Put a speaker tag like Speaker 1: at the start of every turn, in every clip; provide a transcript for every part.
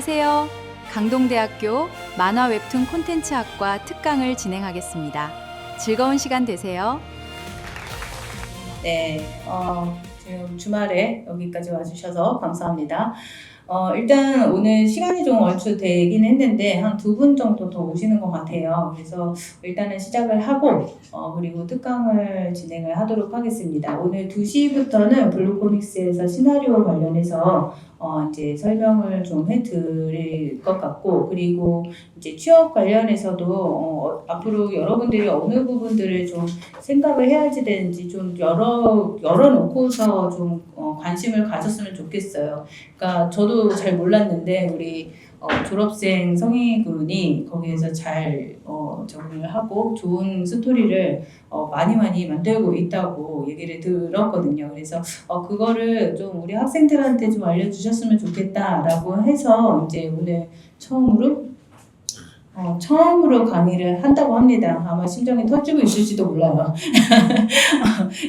Speaker 1: 안녕하세요. 강동대학교 만화 웹툰 콘텐츠학과 특강을 진행하겠습니다. 즐거운 시간 되세요.
Speaker 2: 네, 지금 주말에 여기까지 와주셔서 감사합니다. 일단 오늘 시간이 좀 얼추 되긴 했는데 한 2분 정도 더 오시는 것 같아요. 그래서 일단은 시작을 하고 그리고 특강을 진행을 하도록 하겠습니다. 오늘 2시부터는 블루코믹스에서 시나리오 관련해서 이제 설명을 좀 해드릴 것 같고, 그리고 이제 취업 관련해서도 앞으로 여러분들이 어느 부분들을 좀 생각을 해야지 되는지 좀 열어놓고서 좀 관심을 가졌으면 좋겠어요. 그러니까 저도 잘 몰랐는데 우리 졸업생 성희군이 거기에서 잘 적응을 하고 좋은 스토리를 많이 만들고 있다고 얘기를 들었거든요. 그래서 그거를 좀 우리 학생들한테 좀 알려주셨으면 좋겠다라고 해서 이제 오늘 처음으로 강의를 한다고 합니다. 아마 심장이 터지고 있을지도 몰라요.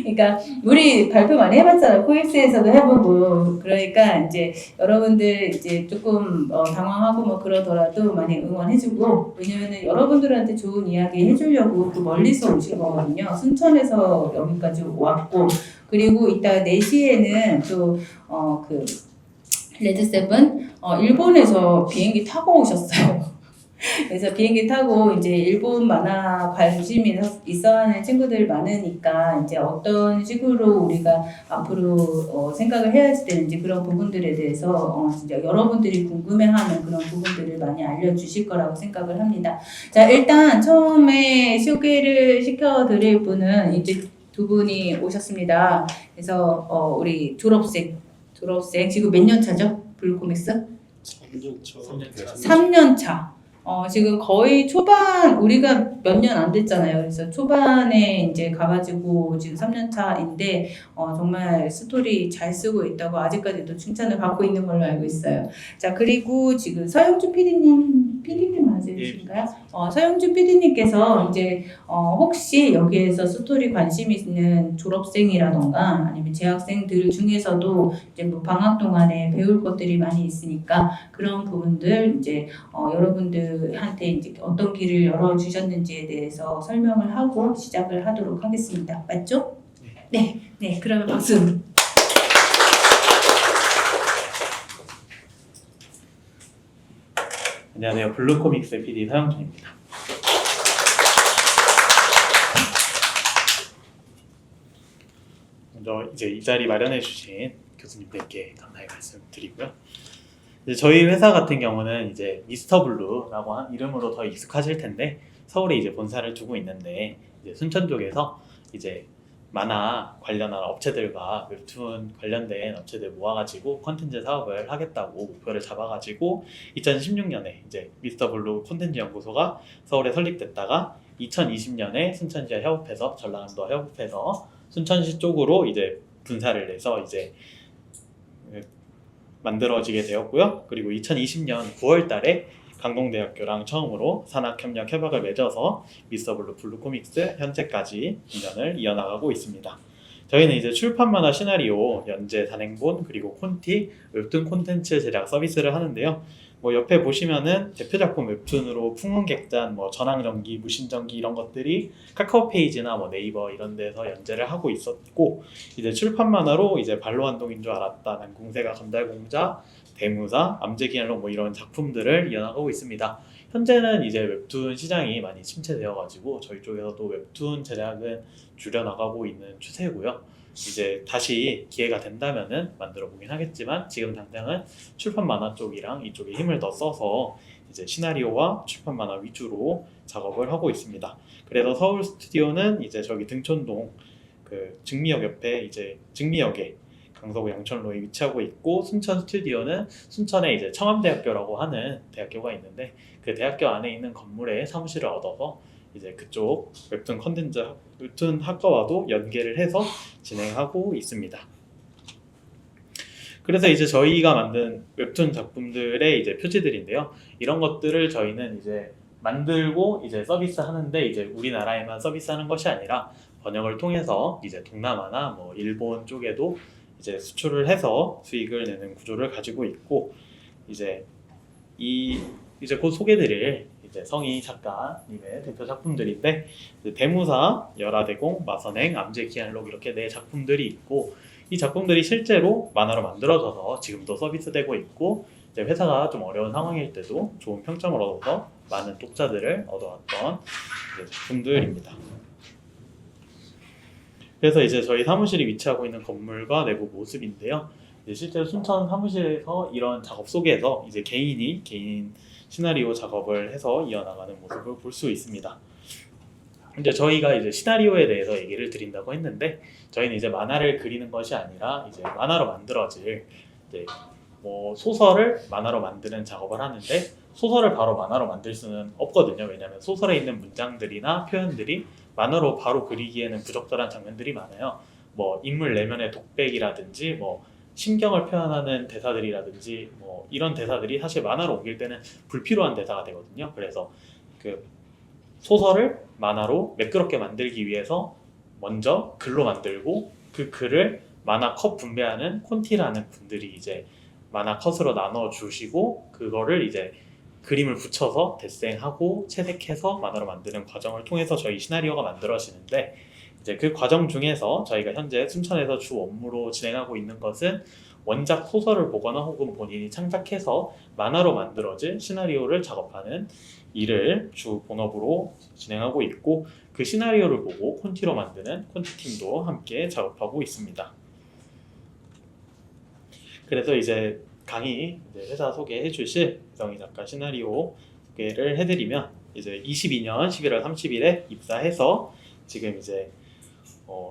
Speaker 2: 그러니까 우리 발표 많이 해봤잖아요. 코엑스에서도 해보고. 그러니까 이제 여러분들 이제 조금 당황하고 뭐 그러더라도 많이 응원해주고, 왜냐면은 여러분들한테 좋은 이야기 해주려고 그 멀리서 오신 거거든요. 순천에서 여기까지 왔고, 그리고 이따 4시에는 또 그 레드세븐 일본에서 비행기 타고 오셨어요. 그래서 비행기 타고 이제 일본 만화 관심이 있어하는 친구들 많으니까 이제 어떤 식으로 우리가 앞으로 생각을 해야지 되는지 그런 부분들에 대해서 진짜 여러분들이 궁금해하는 그런 부분들을 많이 알려주실 거라고 생각을 합니다. 자, 일단 처음에 소개를 시켜드릴 분은 이제 2분이 오셨습니다. 그래서 우리 졸업생 지금 몇 년 차죠? 블루코믹스? 3년 차. 지금 거의 초반, 우리가 몇 년 안 됐잖아요. 그래서 초반에 이제 가가지고 지금 3년 차인데, 정말 스토리 잘 쓰고 있다고 아직까지도 칭찬을 받고 있는 걸로 알고 있어요. 자, 그리고 지금 서영주 PD님 맞으신가요? 서영주 PD님께서 이제, 혹시 여기에서 스토리 관심 있는 졸업생이라던가 아니면 재학생들 중에서도 이제 뭐 방학 동안에 배울 것들이 많이 있으니까 그런 부분들 이제, 여러분들한테 이제 어떤 길을 열어주셨는지에 대해서 설명을 하고 시작을 하도록 하겠습니다. 맞죠? 네, 그러면 박수.
Speaker 3: 안녕하세요. 블루코믹스 PD 서영준입니다. 먼저 이제 이 자리 마련해 주신 교수님들께 감사의 말씀드리고요. 이제 저희 회사 같은 경우는 이제 미스터 블루라고 한 이름으로 더 익숙하실 텐데, 서울에 이제 본사를 두고 있는데 이제 순천 쪽에서 이제 만화 관련한 업체들과 웹툰 관련된 업체들 모아가지고 콘텐츠 사업을 하겠다고 목표를 잡아가지고 2016년에 이제 미스터 블루 콘텐츠 연구소가 서울에 설립됐다가 2020년에 순천시와 협업해서 전라남도와 협업해서 순천시 쪽으로 이제 분사를 내서 이제 만들어지게 되었고요. 그리고 2020년 9월 달에 강동대학교랑 처음으로 산학협력 협약을 맺어서 미스터 블루 블루코믹스 현재까지 2년을 이어나가고 있습니다. 저희는 이제 출판 만화 시나리오, 연재, 단행본, 그리고 콘티, 웹툰 콘텐츠 제작 서비스를 하는데요. 뭐 옆에 보시면은 대표 작품 웹툰으로 풍문객잔, 뭐 전황전기, 무신전기 이런 것들이 카카오 페이지나 뭐 네이버 이런 데서 연재를 하고 있었고, 이제 출판 만화로 이제 발로한동인 줄 알았다, 난궁새가 건달공자, 대무사, 암제기할로 뭐 이런 작품들을 이어나가고 있습니다. 현재는 이제 웹툰 시장이 많이 침체되어가지고 저희 쪽에서도 웹툰 제작은 줄여나가고 있는 추세고요. 이제 다시 기회가 된다면은 만들어 보긴 하겠지만 지금 당장은 출판 만화 쪽이랑 이쪽에 힘을 더 써서 이제 시나리오와 출판 만화 위주로 작업을 하고 있습니다. 그래서 서울 스튜디오는 이제 저기 등촌동 그 증미역 옆에 이제 증미역에 강서구 양천로에 위치하고 있고, 순천 스튜디오는 순천에 이제 청암대학교라고 하는 대학교가 있는데 그 대학교 안에 있는 건물에 사무실을 얻어서 이제 그쪽 웹툰 컨텐츠 웹툰 학과와도 연계를 해서 진행하고 있습니다. 그래서 이제 저희가 만든 웹툰 작품들의 이제 표지들인데요. 이런 것들을 저희는 이제 만들고 이제 서비스 하는데, 이제 우리나라에만 서비스하는 것이 아니라 번역을 통해서 이제 동남아나 뭐 일본 쪽에도 이제 수출을 해서 수익을 내는 구조를 가지고 있고, 이제 이제 곧 소개드릴 이제 성희 작가님의 대표 작품들인데 이제 대무사, 열하대공, 마선행, 암제기한록 이렇게 네 작품들이 있고 이 작품들이 실제로 만화로 만들어져서 지금도 서비스되고 있고 이제 회사가 좀 어려운 상황일 때도 좋은 평점을 얻어서 많은 독자들을 얻어왔던 이제 작품들입니다. 그래서 이제 저희 사무실이 위치하고 있는 건물과 내부 모습인데요. 이제 실제로 순천 사무실에서 이런 작업 속에서 이제 개인 시나리오 작업을 해서 이어나가는 모습을 볼 수 있습니다. 이제 저희가 이제 시나리오에 대해서 얘기를 드린다고 했는데 저희는 이제 만화를 그리는 것이 아니라 이제 만화로 만들어질 이제 뭐 소설을 만화로 만드는 작업을 하는데 소설을 바로 만화로 만들 수는 없거든요. 왜냐하면 소설에 있는 문장들이나 표현들이 만화로 바로 그리기에는 부적절한 장면들이 많아요. 뭐 인물 내면의 독백이라든지 뭐 심경을 표현하는 대사들이라든지 뭐 이런 대사들이 사실 만화로 옮길 때는 불필요한 대사가 되거든요. 그래서 그 소설을 만화로 매끄럽게 만들기 위해서 먼저 글로 만들고 그 글을 만화 컷 분배하는 콘티라는 분들이 이제 만화 컷으로 나눠 주시고 그거를 이제 그림을 붙여서 데생하고 채색해서 만화로 만드는 과정을 통해서 저희 시나리오가 만들어지는데 이제 그 과정 중에서 저희가 현재 순천에서 주 업무로 진행하고 있는 것은 원작 소설을 보거나 혹은 본인이 창작해서 만화로 만들어질 시나리오를 작업하는 일을 주 본업으로 진행하고 있고 그 시나리오를 보고 콘티로 만드는 콘티팀도 함께 작업하고 있습니다. 그래서 이제 강의 이제 회사 소개해 주실 성희 작가 시나리오 소개를 해드리면 이제 22년 11월 30일에 입사해서 지금 이제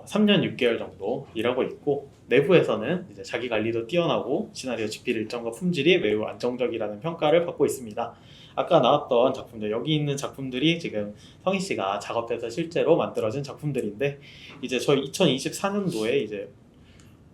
Speaker 3: 3년 6개월 정도 일하고 있고 내부에서는 이제 자기 관리도 뛰어나고 시나리오 집필 일정과 품질이 매우 안정적이라는 평가를 받고 있습니다. 아까 나왔던 작품들 여기 있는 작품들이 지금 성희 씨가 작업해서 실제로 만들어진 작품들인데 이제 저희 2024년도에 이제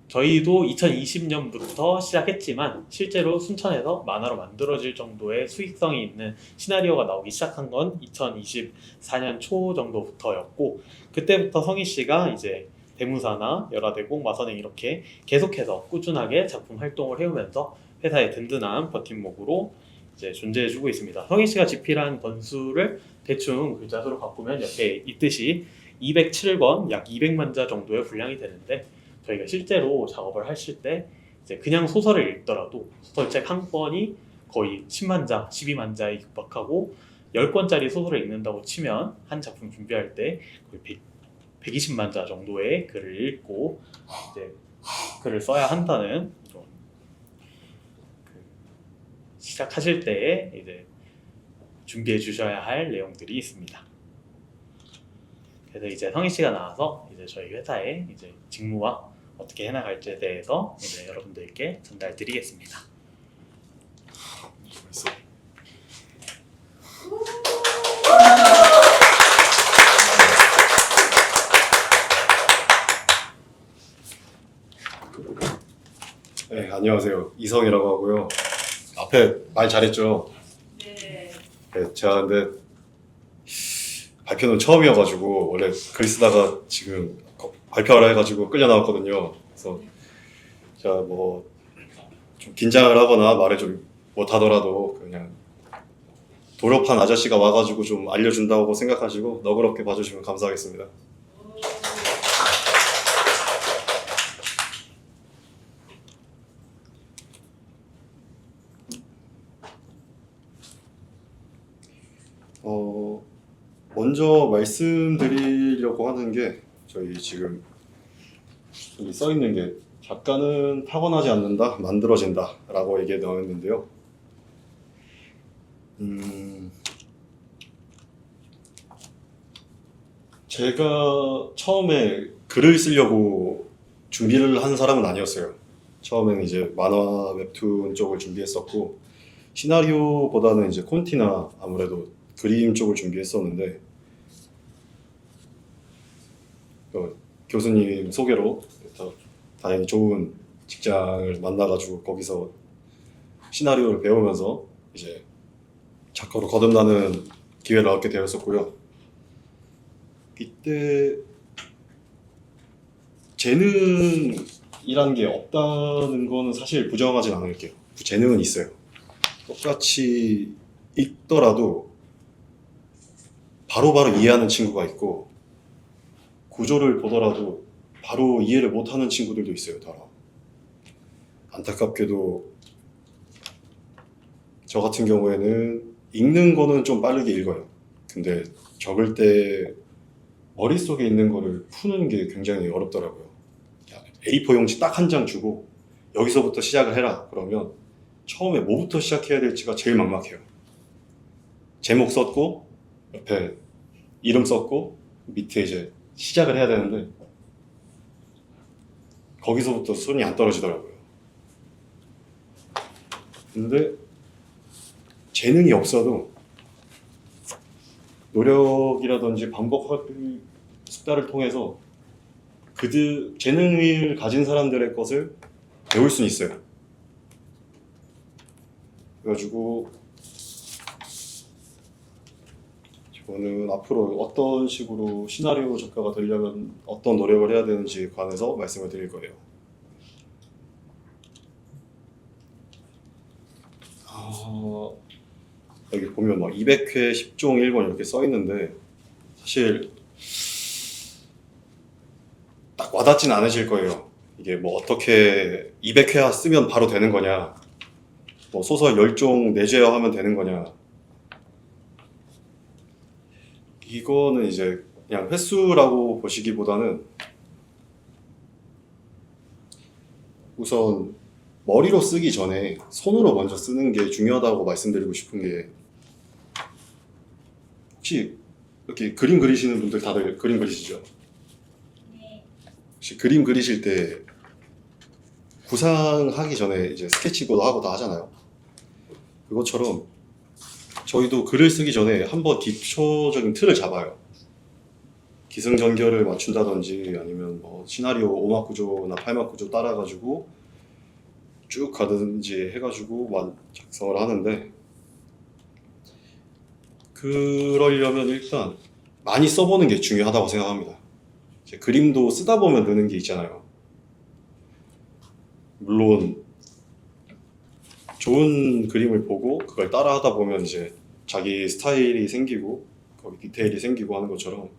Speaker 3: 저희도 2020년부터 시작했지만 실제로 순천에서 만화로 만들어질 정도의 수익성이 있는 시나리오가 나오기 시작한 건 2024년 초 정도부터였고 그때부터 성희 씨가 이제 대무사나 열하대공, 마선행 이렇게 계속해서 꾸준하게 작품 활동을 해오면서 회사의 든든한 버팀목으로 이제 존재해주고 있습니다. 성희 씨가 집필한 권수를 대충 글자수로 바꾸면 옆에 있듯이 207권, 약 200만 자 정도의 분량이 되는데 저희가 실제로 작업을 하실 때 이제 그냥 소설을 읽더라도 소설책 한 권이 거의 10만 자, 12만 자에 육박하고 10권짜리 소설을 읽는다고 치면 한 작품 준비할 때 거의 120만 자 정도의 글을 읽고 이제 글을 써야 한다는 이런 시작하실 때에 이제 준비해 주셔야 할 내용들이 있습니다. 그래서 이제 성희 씨가 나와서 이제 저희 회사의 이제 직무와 어떻게 해나갈지에 대해서 이제 여러분들께 전달드리겠습니다.
Speaker 4: 네, 안녕하세요. 이성이라고 하고요. 앞에 말 잘했죠?
Speaker 2: 네.
Speaker 4: 네, 제가 근데 발표는 처음이어가지고 원래 글 쓰다가 지금 발표하라 해가지고 끌려 나왔거든요. 그래서 제가 뭐 좀 긴장을 하거나 말을 좀 못하더라도 그냥 도렵한 아저씨가 와가지고 좀 알려준다고 생각하시고 너그럽게 봐주시면 감사하겠습니다. 먼저 말씀드리려고 하는 게 저희 지금 여기 써 있는 게 작가는 타고나지 않는다, 만들어진다 라고 얘기해 나왔는데요. 제가 처음에 글을 쓰려고 준비를 한 사람은 아니었어요. 처음에는 이제 만화 웹툰 쪽을 준비했었고 시나리오보다는 이제 콘티나 아무래도 그림 쪽을 준비했었는데 교수님 소개로 다행히 좋은 직장을 만나가지고 거기서 시나리오를 배우면서 이제 작가로 거듭나는 기회를 얻게 되었었고요. 이때 재능이란 게 없다는 거는 사실 부정하진 않을게요. 재능은 있어요. 똑같이 읽더라도 바로바로 이해하는 친구가 있고 구조를 보더라도 바로 이해를 못하는 친구들도 있어요. 따라 안타깝게도 저 같은 경우에는 읽는 거는 좀 빠르게 읽어요. 근데 적을 때 머릿속에 있는 거를 푸는 게 굉장히 어렵더라고요. A4 용지 딱 한 장 주고 여기서부터 시작을 해라 그러면 처음에 뭐부터 시작해야 될지가 제일 막막해요. 제목 썼고 옆에 이름 썼고 밑에 이제 시작을 해야 되는데 거기서부터 손이 안 떨어지더라고요. 근데 재능이 없어도 노력이라든지 반복 숙달을 통해서 재능을 가진 사람들의 것을 배울 수는 있어요. 그래가지고 저는 앞으로 어떤 식으로 시나리오 작가가 되려면 어떤 노력을 해야 되는지에 관해서 말씀을 드릴 거예요. 여기 보면 막 200회 10종 1권 이렇게 써 있는데 사실 딱 와닿진 않으실 거예요. 이게 뭐 어떻게 200회 쓰면 바로 되는 거냐, 뭐 소설 10종 내재하면 되는 거냐. 이거는 이제 그냥 횟수라고 보시기보다는 우선 머리로 쓰기 전에 손으로 먼저 쓰는 게 중요하다고 말씀드리고 싶은 게, 혹시 이렇게 그림 그리시는 분들 다들 그림 그리시죠? 혹시 그림 그리실 때 구상하기 전에 이제 스케치보드 하고 다 하잖아요. 그것처럼 저희도 글을 쓰기 전에 한번 기초적인 틀을 잡아요. 기승전결을 맞춘다든지 아니면 뭐 시나리오 5막 구조나 8막 구조 따라가지고 쭉 가든지 해가지고 작성을 하는데, 그러려면 일단 많이 써보는 게 중요하다고 생각합니다. 이제 그림도 쓰다 보면 느는 게 있잖아요. 물론 좋은 그림을 보고 그걸 따라 하다 보면 이제 자기 스타일이 생기고 거기 디테일이 생기고 하는 것처럼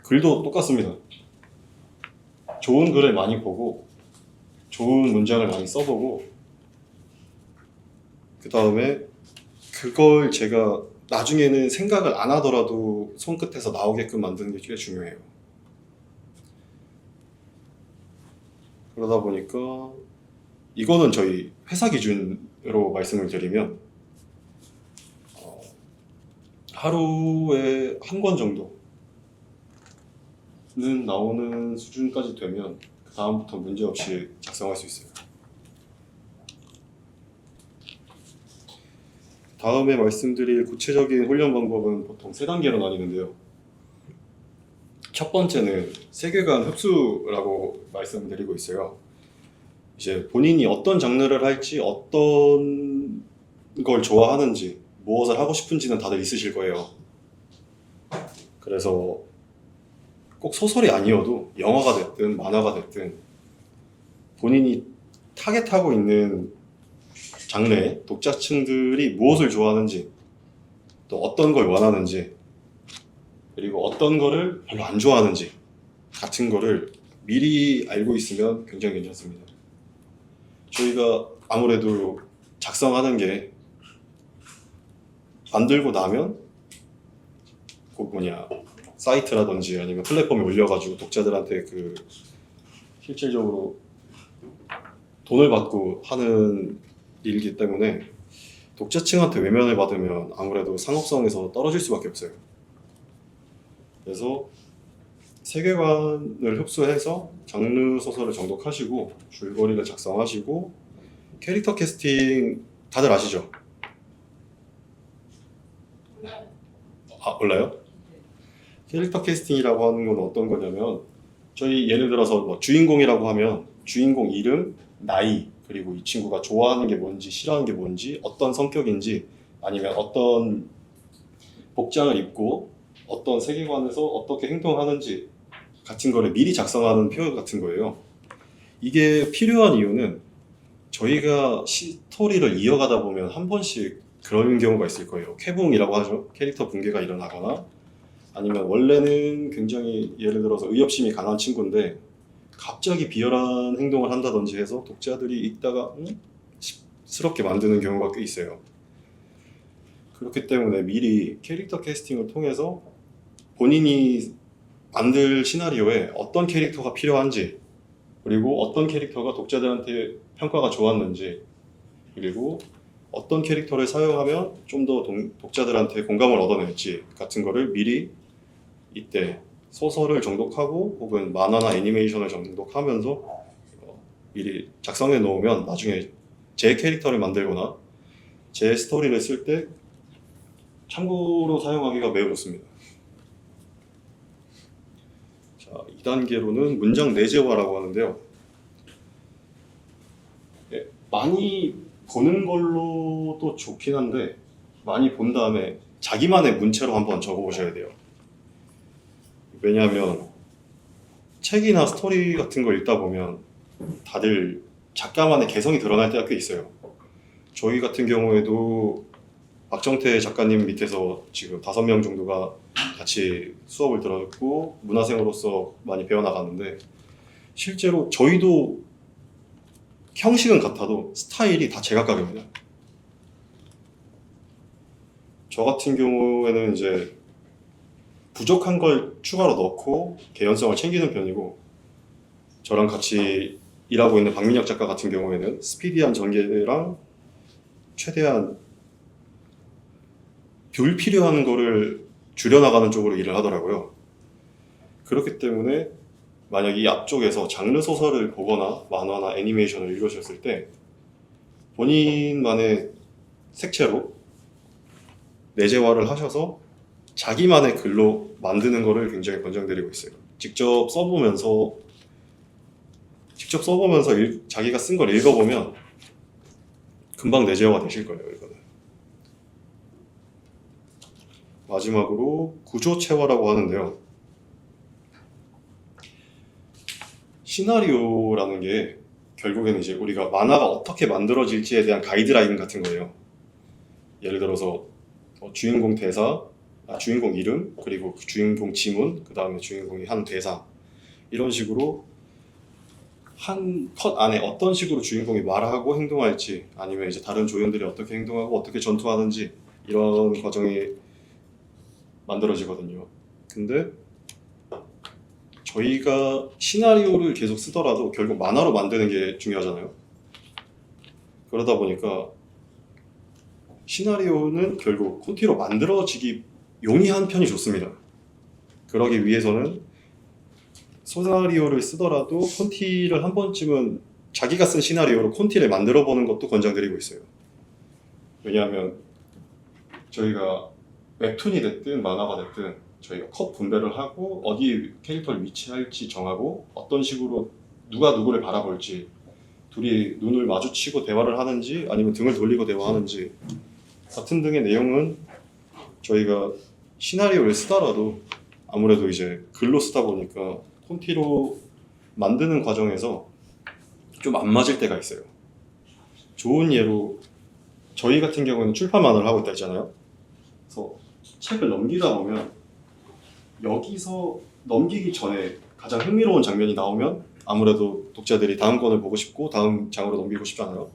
Speaker 4: 글도 똑같습니다. 좋은 글을 많이 보고 좋은 문장을 많이 써보고 그 다음에 그걸 제가 나중에는 생각을 안 하더라도 손끝에서 나오게끔 만드는 게 꽤 중요해요. 그러다 보니까 이거는 저희 회사 기준으로 말씀을 드리면 하루에 한 권 정도는 나오는 수준까지 되면 그 다음부터 문제없이 작성할 수 있어요. 다음에 말씀드릴 구체적인 훈련 방법은 보통 3단계로 나뉘는데요. 첫 번째는 세계관 흡수라고 말씀드리고 있어요. 이제 본인이 어떤 장르를 할지, 어떤 걸 좋아하는지, 무엇을 하고 싶은지는 다들 있으실 거예요. 그래서 꼭 소설이 아니어도 영화가 됐든 만화가 됐든 본인이 타겟하고 있는 장르의 독자층들이 무엇을 좋아하는지, 또 어떤 걸 원하는지, 그리고 어떤 거를 별로 안 좋아하는지 같은 거를 미리 알고 있으면 굉장히 괜찮습니다. 저희가 아무래도 작성하는 게 만들고 나면 사이트라든지 아니면 플랫폼에 올려가지고 독자들한테 실질적으로 돈을 받고 하는 일이기 때문에 독자층한테 외면을 받으면 아무래도 상업성에서 떨어질 수밖에 없어요. 그래서 세계관을 흡수해서 장르 소설을 정독하시고 줄거리를 작성하시고 캐릭터 캐스팅 다들 아시죠? 몰라요? 캐릭터 캐스팅이라고 하는 건 어떤 거냐면, 저희 예를 들어서 뭐 주인공이라고 하면 주인공 이름, 나이, 그리고 이 친구가 좋아하는 게 뭔지 싫어하는 게 뭔지, 어떤 성격인지, 아니면 어떤 복장을 입고 어떤 세계관에서 어떻게 행동하는지 같은 거를 미리 작성하는 표 같은 거예요. 이게 필요한 이유는 저희가 스토리를 이어가다 보면 한 번씩 그런 경우가 있을 거예요. 쾌붕이라고 하죠. 캐릭터 붕괴가 일어나거나 아니면 원래는 굉장히 예를 들어서 의협심이 강한 친구인데 갑자기 비열한 행동을 한다든지 해서 독자들이 읽다가 씁스럽게 만드는 경우가 꽤 있어요. 그렇기 때문에 미리 캐릭터 캐스팅을 통해서 본인이 만들 시나리오에 어떤 캐릭터가 필요한지 그리고 어떤 캐릭터가 독자들한테 평가가 좋았는지 그리고 어떤 캐릭터를 사용하면 좀 더 독자들한테 공감을 얻어낼지 같은 거를 미리 이때 소설을 정독하고 혹은 만화나 애니메이션을 정독하면서 미리 작성해 놓으면 나중에 제 캐릭터를 만들거나 제 스토리를 쓸 때 참고로 사용하기가 매우 좋습니다. 자, 2단계로는 문장 내재화라고 하는데요. 많이 보는 걸로도 좋긴 한데 많이 본 다음에 자기만의 문체로 한번 적어보셔야 돼요. 왜냐하면 책이나 스토리 같은 걸 읽다 보면 다들 작가만의 개성이 드러날 때가 꽤 있어요. 저희 같은 경우에도 박정태 작가님 밑에서 지금 5명 정도가 같이 수업을 들었고 문화생으로서 많이 배워나가는데 실제로 저희도 형식은 같아도 스타일이 다 제각각입니다. 저 같은 경우에는 이제 부족한 걸 추가로 넣고 개연성을 챙기는 편이고 저랑 같이 일하고 있는 박민혁 작가 같은 경우에는 스피디한 전개랑 최대한 불필요한 거를 줄여나가는 쪽으로 일을 하더라고요. 그렇기 때문에 만약 이 앞쪽에서 장르 소설을 보거나 만화나 애니메이션을 읽으셨을 때 본인만의 색채로 내재화를 하셔서 자기만의 글로 만드는 거를 굉장히 권장드리고 있어요. 직접 써보면서 자기가 쓴 걸 읽어보면 금방 내재화가 되실 거예요. 이거는. 마지막으로 구조체화라고 하는데요. 시나리오라는 게 결국에는 이제 우리가 만화가 어떻게 만들어질지에 대한 가이드라인 같은 거예요. 예를 들어서 주인공 대사, 주인공 이름, 그리고 그 주인공 지문, 그 다음에 주인공이 한 대사 이런 식으로 한 컷 안에 어떤 식으로 주인공이 말하고 행동할지 아니면 이제 다른 조연들이 어떻게 행동하고 어떻게 전투하는지 이런 과정이 만들어지거든요. 근데 저희가 시나리오를 계속 쓰더라도 결국 만화로 만드는 게 중요하잖아요. 그러다 보니까 시나리오는 결국 콘티로 만들어지기 용이한 편이 좋습니다. 그러기 위해서는 시나리오를 쓰더라도 콘티를 한 번쯤은 자기가 쓴 시나리오로 콘티를 만들어 보는 것도 권장드리고 있어요. 왜냐하면 저희가 웹툰이 됐든 만화가 됐든 저희가 컷 분배를 하고 어디에 캐릭터를 위치할지 정하고 어떤 식으로 누가 누구를 바라볼지 둘이 눈을 마주치고 대화를 하는지 아니면 등을 돌리고 대화하는지 같은 등의 내용은 저희가 시나리오를 쓰더라도 아무래도 이제 글로 쓰다 보니까 콘티로 만드는 과정에서 좀 안 맞을 때가 있어요. 좋은 예로 저희 같은 경우는 출판만을 하고 있다 했잖아요. 그래서 책을 넘기다 보면 여기서 넘기기 전에 가장 흥미로운 장면이 나오면 아무래도 독자들이 다음 권을 보고 싶고 다음 장으로 넘기고 싶잖아요.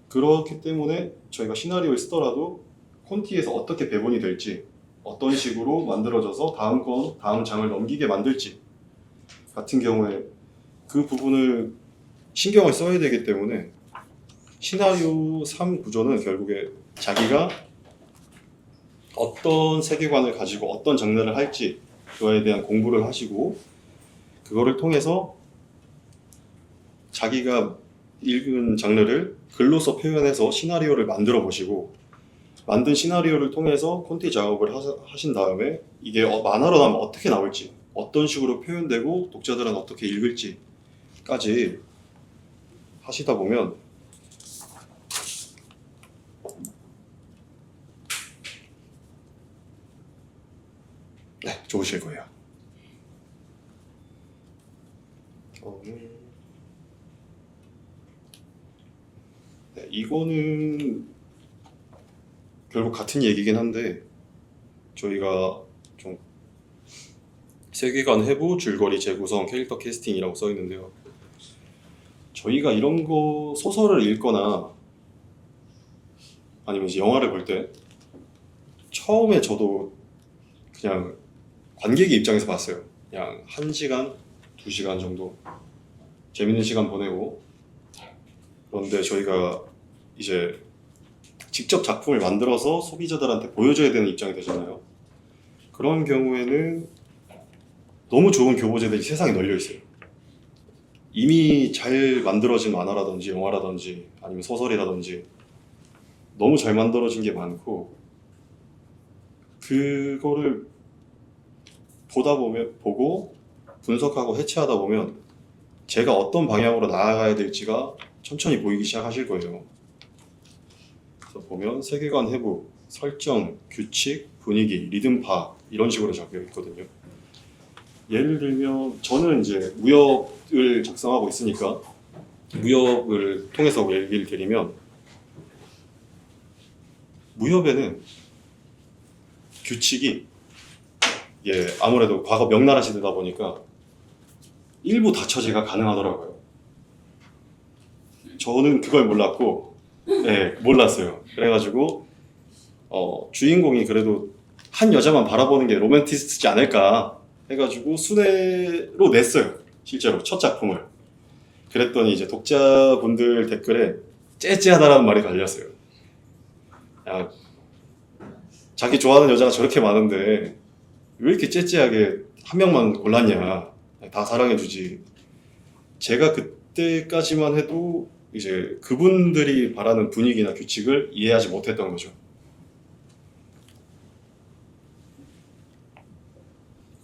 Speaker 4: 그렇기 때문에 저희가 시나리오를 쓰더라도 콘티에서 어떻게 배분이 될지 어떤 식으로 만들어져서 다음 권, 다음 장을 넘기게 만들지 같은 경우에 그 부분을 신경을 써야 되기 때문에 시나리오 3 구조는 결국에 자기가 어떤 세계관을 가지고 어떤 장르를 할지 그거에 대한 공부를 하시고 그거를 통해서 자기가 읽은 장르를 글로서 표현해서 시나리오를 만들어 보시고 만든 시나리오를 통해서 콘티 작업을 하신 다음에 이게 만화로 나오면 어떻게 나올지 어떤 식으로 표현되고 독자들은 어떻게 읽을지까지 하시다 보면 네, 좋으실 거예요. 네, 이거는 결국 같은 얘기긴 한데 저희가 좀 세계관 해부, 줄거리 재구성, 캐릭터 캐스팅이라고 써 있는데요. 저희가 이런 거 소설을 읽거나 아니면 이제 영화를 볼 때 처음에 저도 그냥 관객의 입장에서 봤어요. 그냥 1시간, 2시간 정도 재밌는 시간 보내고, 그런데 저희가 이제 직접 작품을 만들어서 소비자들한테 보여줘야 되는 입장이 되잖아요. 그런 경우에는 너무 좋은 교보제들이 세상에 널려 있어요. 이미 잘 만들어진 만화라든지 영화라든지 아니면 소설이라든지 너무 잘 만들어진 게 많고, 그거를 보고 분석하고 해체하다 보면 제가 어떤 방향으로 나아가야 될지가 천천히 보이기 시작하실 거예요. 그래서 보면 세계관 해부, 설정, 규칙, 분위기, 리듬 파악 이런 식으로 적혀 있거든요. 예를 들면 저는 이제 무협을 작성하고 있으니까 무협을 통해서 얘기를 드리면, 무협에는 규칙이 아무래도 과거 명나라 시대다 보니까 일부 다처제가 가능하더라고요. 저는 그걸 몰랐고, 몰랐어요. 그래가지고 주인공이 그래도 한 여자만 바라보는 게 로맨티스트지 않을까 해가지고 순회로 냈어요. 실제로 첫 작품을. 그랬더니 이제 독자분들 댓글에 째째하다라는 말이 달렸어요. 야, 자기 좋아하는 여자가 저렇게 많은데 왜 이렇게 째째하게 한 명만 골랐냐, 다 사랑해주지. 제가 그때까지만 해도 이제 그분들이 바라는 분위기나 규칙을 이해하지 못했던 거죠.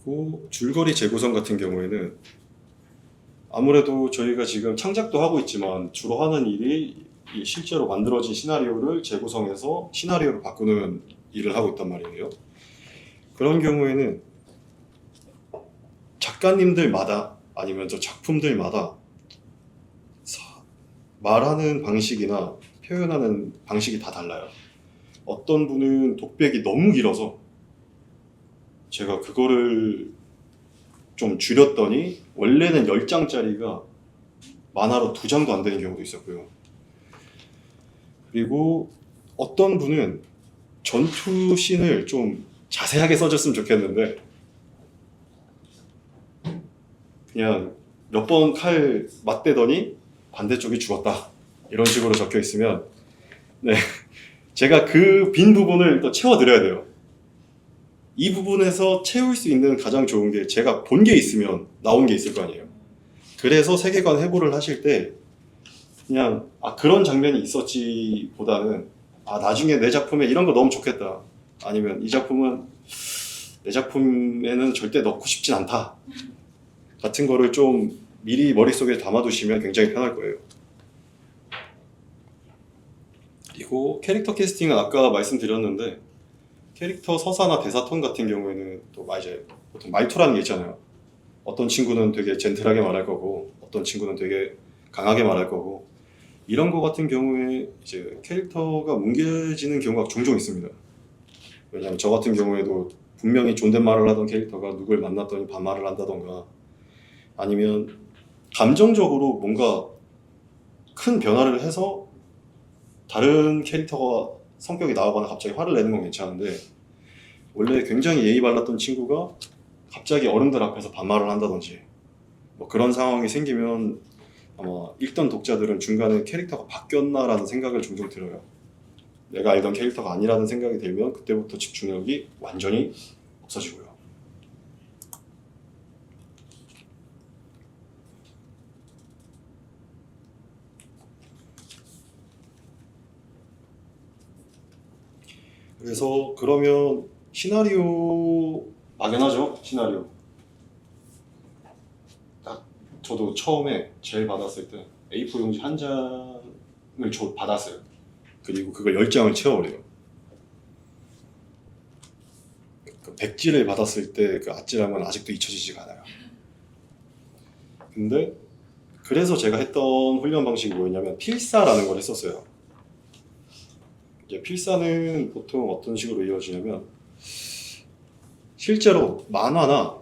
Speaker 4: 그리고 줄거리 재구성 같은 경우에는 아무래도 저희가 지금 창작도 하고 있지만 주로 하는 일이 이 실제로 만들어진 시나리오를 재구성해서 시나리오를 바꾸는 일을 하고 있단 말이에요. 그런 경우에는 작가님들마다 아니면 저 작품들마다 말하는 방식이나 표현하는 방식이 다 달라요. 어떤 분은 독백이 너무 길어서 제가 그거를 좀 줄였더니 원래는 10장짜리가 만화로 2장도 안 되는 경우도 있었고요. 그리고 어떤 분은 전투 씬을 좀 자세하게 써줬으면 좋겠는데 그냥 몇 번 칼 맞대더니 반대쪽이 죽었다 이런 식으로 적혀 있으면 제가 그 빈 부분을 또 채워드려야 돼요. 이 부분에서 채울 수 있는 가장 좋은 게 제가 본 게 있으면 나온 게 있을 거 아니에요. 그래서 세계관 해부를 하실 때 그냥 그런 장면이 있었지 보다는 나중에 내 작품에 이런 거 넣으면 좋겠다, 아니면 이 작품은 내 작품에는 절대 넣고 싶진 않다 같은 거를 좀 미리 머릿속에 담아두시면 굉장히 편할 거예요. 그리고 캐릭터 캐스팅은 아까 말씀드렸는데 캐릭터 서사나 대사톤 같은 경우에는 또 이제 보통 말투라는 게 있잖아요. 어떤 친구는 되게 젠틀하게 말할 거고 어떤 친구는 되게 강하게 말할 거고, 이런 거 같은 경우에 이제 캐릭터가 뭉개지는 경우가 종종 있습니다. 왜냐하면 저 같은 경우에도 분명히 존댓말을 하던 캐릭터가 누굴 만났더니 반말을 한다던가, 아니면 감정적으로 뭔가 큰 변화를 해서 다른 캐릭터가 성격이 나오거나 갑자기 화를 내는 건 괜찮은데, 원래 굉장히 예의 발랐던 친구가 갑자기 어른들 앞에서 반말을 한다든지 뭐 그런 상황이 생기면 아마 읽던 독자들은 중간에 캐릭터가 바뀌었나라는 생각을 종종 들어요. 내가 알던 캐릭터가 아니라는 생각이 들면 그때부터 집중력이 완전히 없어지고요. 그래서 그러면 시나리오 막연하죠? 시나리오. 딱 저도 처음에 제일 받았을 때 A4 용지 한 장을 받았어요. 그리고 그걸 10장을 채워버려요. 그 백지를 받았을 때 그 아찔함은 아직도 잊혀지지가 않아요. 근데 그래서 제가 했던 훈련 방식이 뭐였냐면 필사라는 걸 했었어요. 이제 필사는 보통 어떤 식으로 이루어지냐면 실제로 만화나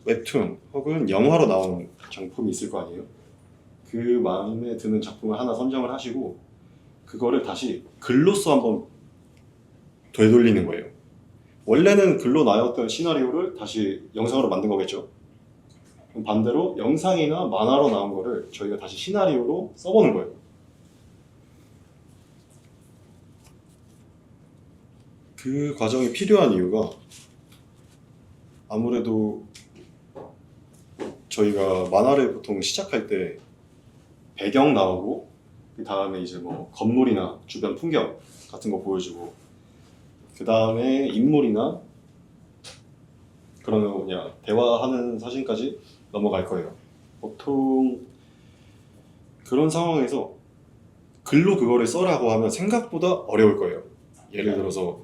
Speaker 4: 웹툰 혹은 영화로 나오는 작품이 있을 거 아니에요. 그 마음에 드는 작품을 하나 선정을 하시고 그거를 다시 글로써 한번 되돌리는 거예요. 원래는 글로 나왔던 시나리오를 다시 영상으로 만든 거겠죠. 그럼 반대로 영상이나 만화로 나온 거를 저희가 다시 시나리오로 써보는 거예요. 그 과정이 필요한 이유가 아무래도 저희가 만화를 보통 시작할 때 배경 나오고 그 다음에 이제 뭐 건물이나 주변 풍경 같은 거 보여주고 그 다음에 인물이나 그런 뭐냐 대화하는 사진까지 넘어갈 거예요. 보통 그런 상황에서 글로 그거를 써라고 하면 생각보다 어려울 거예요. 예를 들어서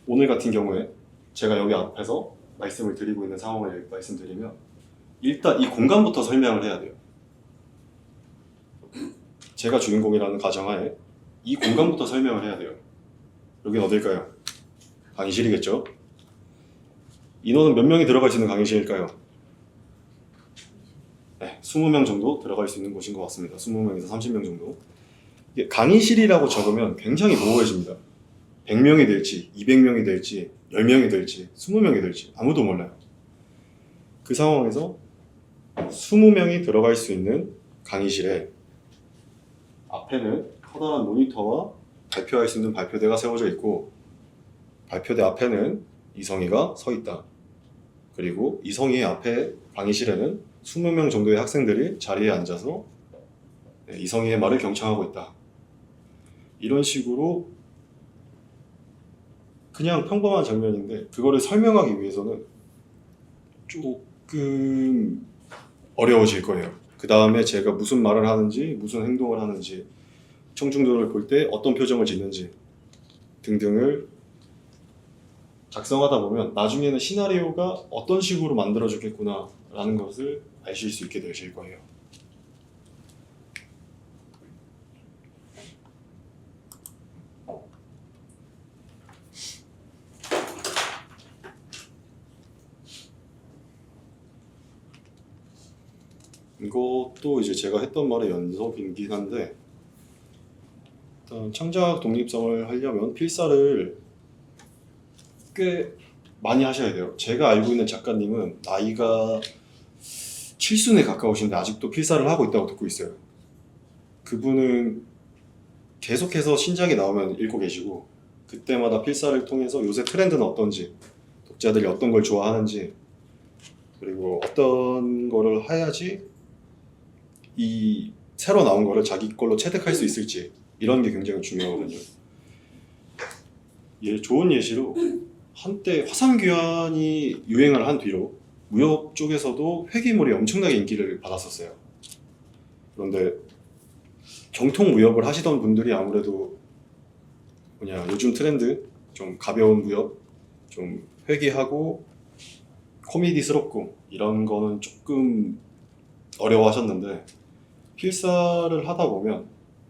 Speaker 4: 오늘 같은 경우에 제가 여기 앞에서 말씀을 드리고 있는 상황을 말씀드리면 일단 이 공간부터 설명을 해야 돼요. 제가 주인공이라는 가정하에 이 공간부터 설명을 해야 돼요. 여긴 어딜까요? 강의실이겠죠? 인원은 몇 명이 들어갈 수 있는 강의실일까요? 네, 20명 정도 들어갈 수 있는 곳인 것 같습니다. 20명에서 30명 정도. 이게 강의실이라고 적으면 굉장히 모호해집니다. 100명이 될지, 200명이 될지, 10명이 될지, 20명이 될지 아무도 몰라요. 그 상황에서 20명이 들어갈 수 있는 강의실에 앞에는 커다란 모니터와 발표할 수 있는 발표대가 세워져 있고 발표대 앞에는 이성희가 서 있다. 그리고 이성희의 앞에 강의실에는 20명 정도의 학생들이 자리에 앉아서 이성희의 말을 경청하고 있다. 이런 식으로 그냥 평범한 장면인데 그거를 설명하기 위해서는 조금 어려워질 거예요. 그 다음에 제가 무슨 말을 하는지 무슨 행동을 하는지 청중들을 볼 때 어떤 표정을 짓는지 등등을 작성하다 보면 나중에는 시나리오가 어떤 식으로 만들어지겠구나 라는 것을 아실 수 있게 되실 거예요. 이것도 이제 제가 했던 말의 연속이긴 한데 일단 창작 독립성을 하려면 필사를 꽤 많이 하셔야 돼요. 제가 알고 있는 작가님은 나이가 7순에 가까우신데 아직도 필사를 하고 있다고 듣고 있어요. 그분은 계속해서 신작이 나오면 읽고 계시고 그때마다 필사를 통해서 요새 트렌드는 어떤지 독자들이 어떤 걸 좋아하는지 그리고 어떤 거를 해야지 이 새로 나온 거를 자기 걸로 체득할 수 있을지 이런 게 굉장히 중요하거든요. 좋은 예시로 한때 화상귀환이 유행을 한 뒤로 무협 쪽에서도 회귀물이 엄청나게 인기를 받았었어요. 그런데 정통 무협을 하시던 분들이 아무래도 요즘 트렌드 좀 가벼운 무협, 좀 회귀하고 코미디스럽고 이런 거는 조금 어려워하셨는데 필사를 하다 보면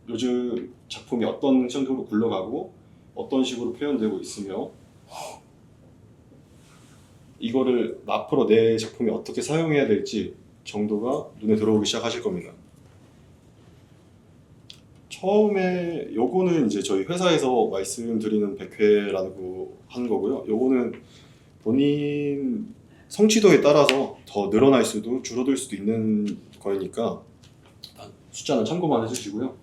Speaker 4: 요즘 작품이 어떤 정도로 굴러가고 어떤 식으로 표현되고 있으며 이거를 앞으로 내 작품에 어떻게 사용해야 될지 정도가 눈에 들어오기 시작하실 겁니다. 처음에 요거는 이제 저희 회사에서 말씀드리는 100회라고 한 거고요. 요거는 본인 성취도에 따라서 더 늘어날 수도 줄어들 수도 있는 거니까 숫자는 참고만 해주시고요.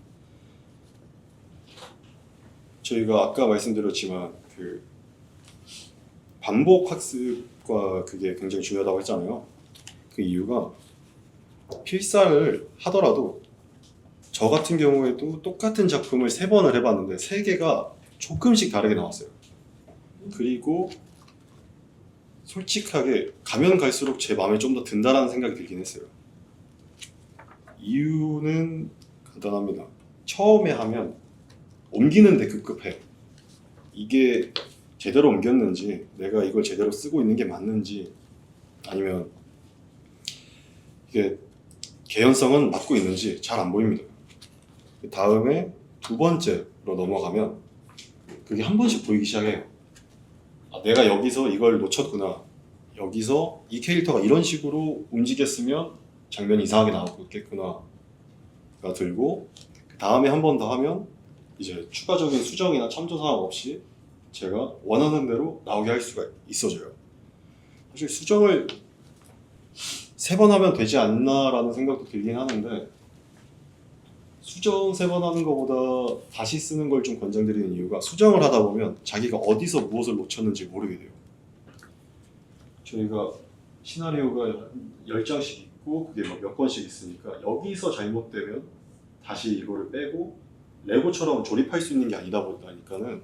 Speaker 4: 저희가 아까 말씀드렸지만 그 반복 학습과 그게 굉장히 중요하다고 했잖아요. 그 이유가 필사를 하더라도 저 같은 경우에도 똑같은 작품을 3번을 해봤는데 3개가 조금씩 다르게 나왔어요. 그리고 솔직하게 가면 갈수록 제 마음에 좀 더 든다라는 생각이 들긴 했어요. 이유는 간단합니다. 처음에 하면 옮기는데 급급해. 이게 제대로 옮겼는지 내가 이걸 제대로 쓰고 있는 게 맞는지 아니면 이게 개연성은 맞고 있는지 잘 안 보입니다. 다음에 두 번째 넘어가면 그게 한 번씩 보이기 시작해요. 아, 내가 여기서 이걸 놓쳤구나. 여기서 이 캐릭터가 이런 식으로 움직였으면 장면이 이상하게 나왔겠구나가 들고, 그 다음에 한 번 더 하면 이제 추가적인 수정이나 참조 사항 없이 제가 원하는 대로 나오게 할 수가 있어져요. 사실 수정을 3번 하면 되지 않나라는 생각도 들긴 하는데, 수정 3번 하는 것보다 다시 쓰는 걸 좀 권장드리는 이유가, 수정을 하다 보면 자기가 어디서 무엇을 놓쳤는지 모르게 돼요. 저희가 시나리오가 10장씩 있고 그게 몇 권씩 있으니까 여기서 잘못되면 다시 이거를 빼고 레고처럼 조립할 수 있는 게 아니다 보니까는,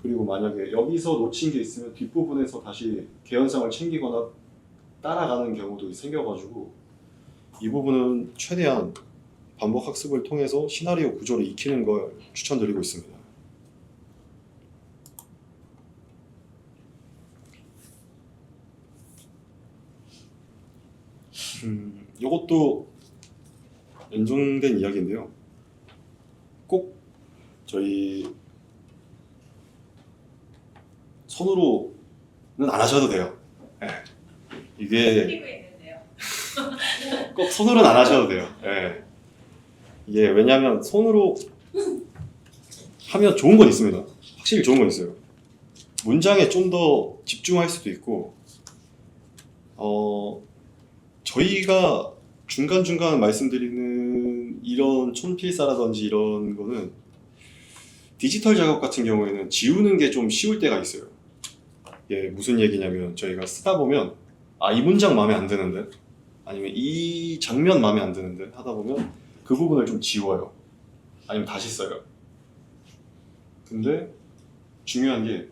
Speaker 4: 그리고 만약에 여기서 놓친 게 있으면 뒷부분에서 다시 개연성을 챙기거나 따라가는 경우도 생겨가지고, 이 부분은 최대한 반복 학습을 통해서 시나리오 구조를 익히는 걸 추천드리고 있습니다. 이것도 연장된 이야기인데요. 꼭 저희 손으로는 안 하셔도 돼요. 네. 이게 꼭 손으로는 안 하셔도 돼요. 네. 이게 왜냐하면 손으로 하면 좋은 건 있습니다. 확실히 좋은 건 있어요. 문장에 좀 더 집중할 수도 있고, 저희가 중간중간 말씀드리는 이런 촌필사라든지 이런 거는 디지털 작업 같은 경우에는 지우는 게 좀 쉬울 때가 있어요. 이게 무슨 얘기냐면, 저희가 쓰다 보면 아, 이 문장 마음에 안 드는데, 아니면 이 장면 마음에 안 드는데 하다 보면 그 부분을 좀 지워요. 아니면 다시 써요. 근데 중요한 게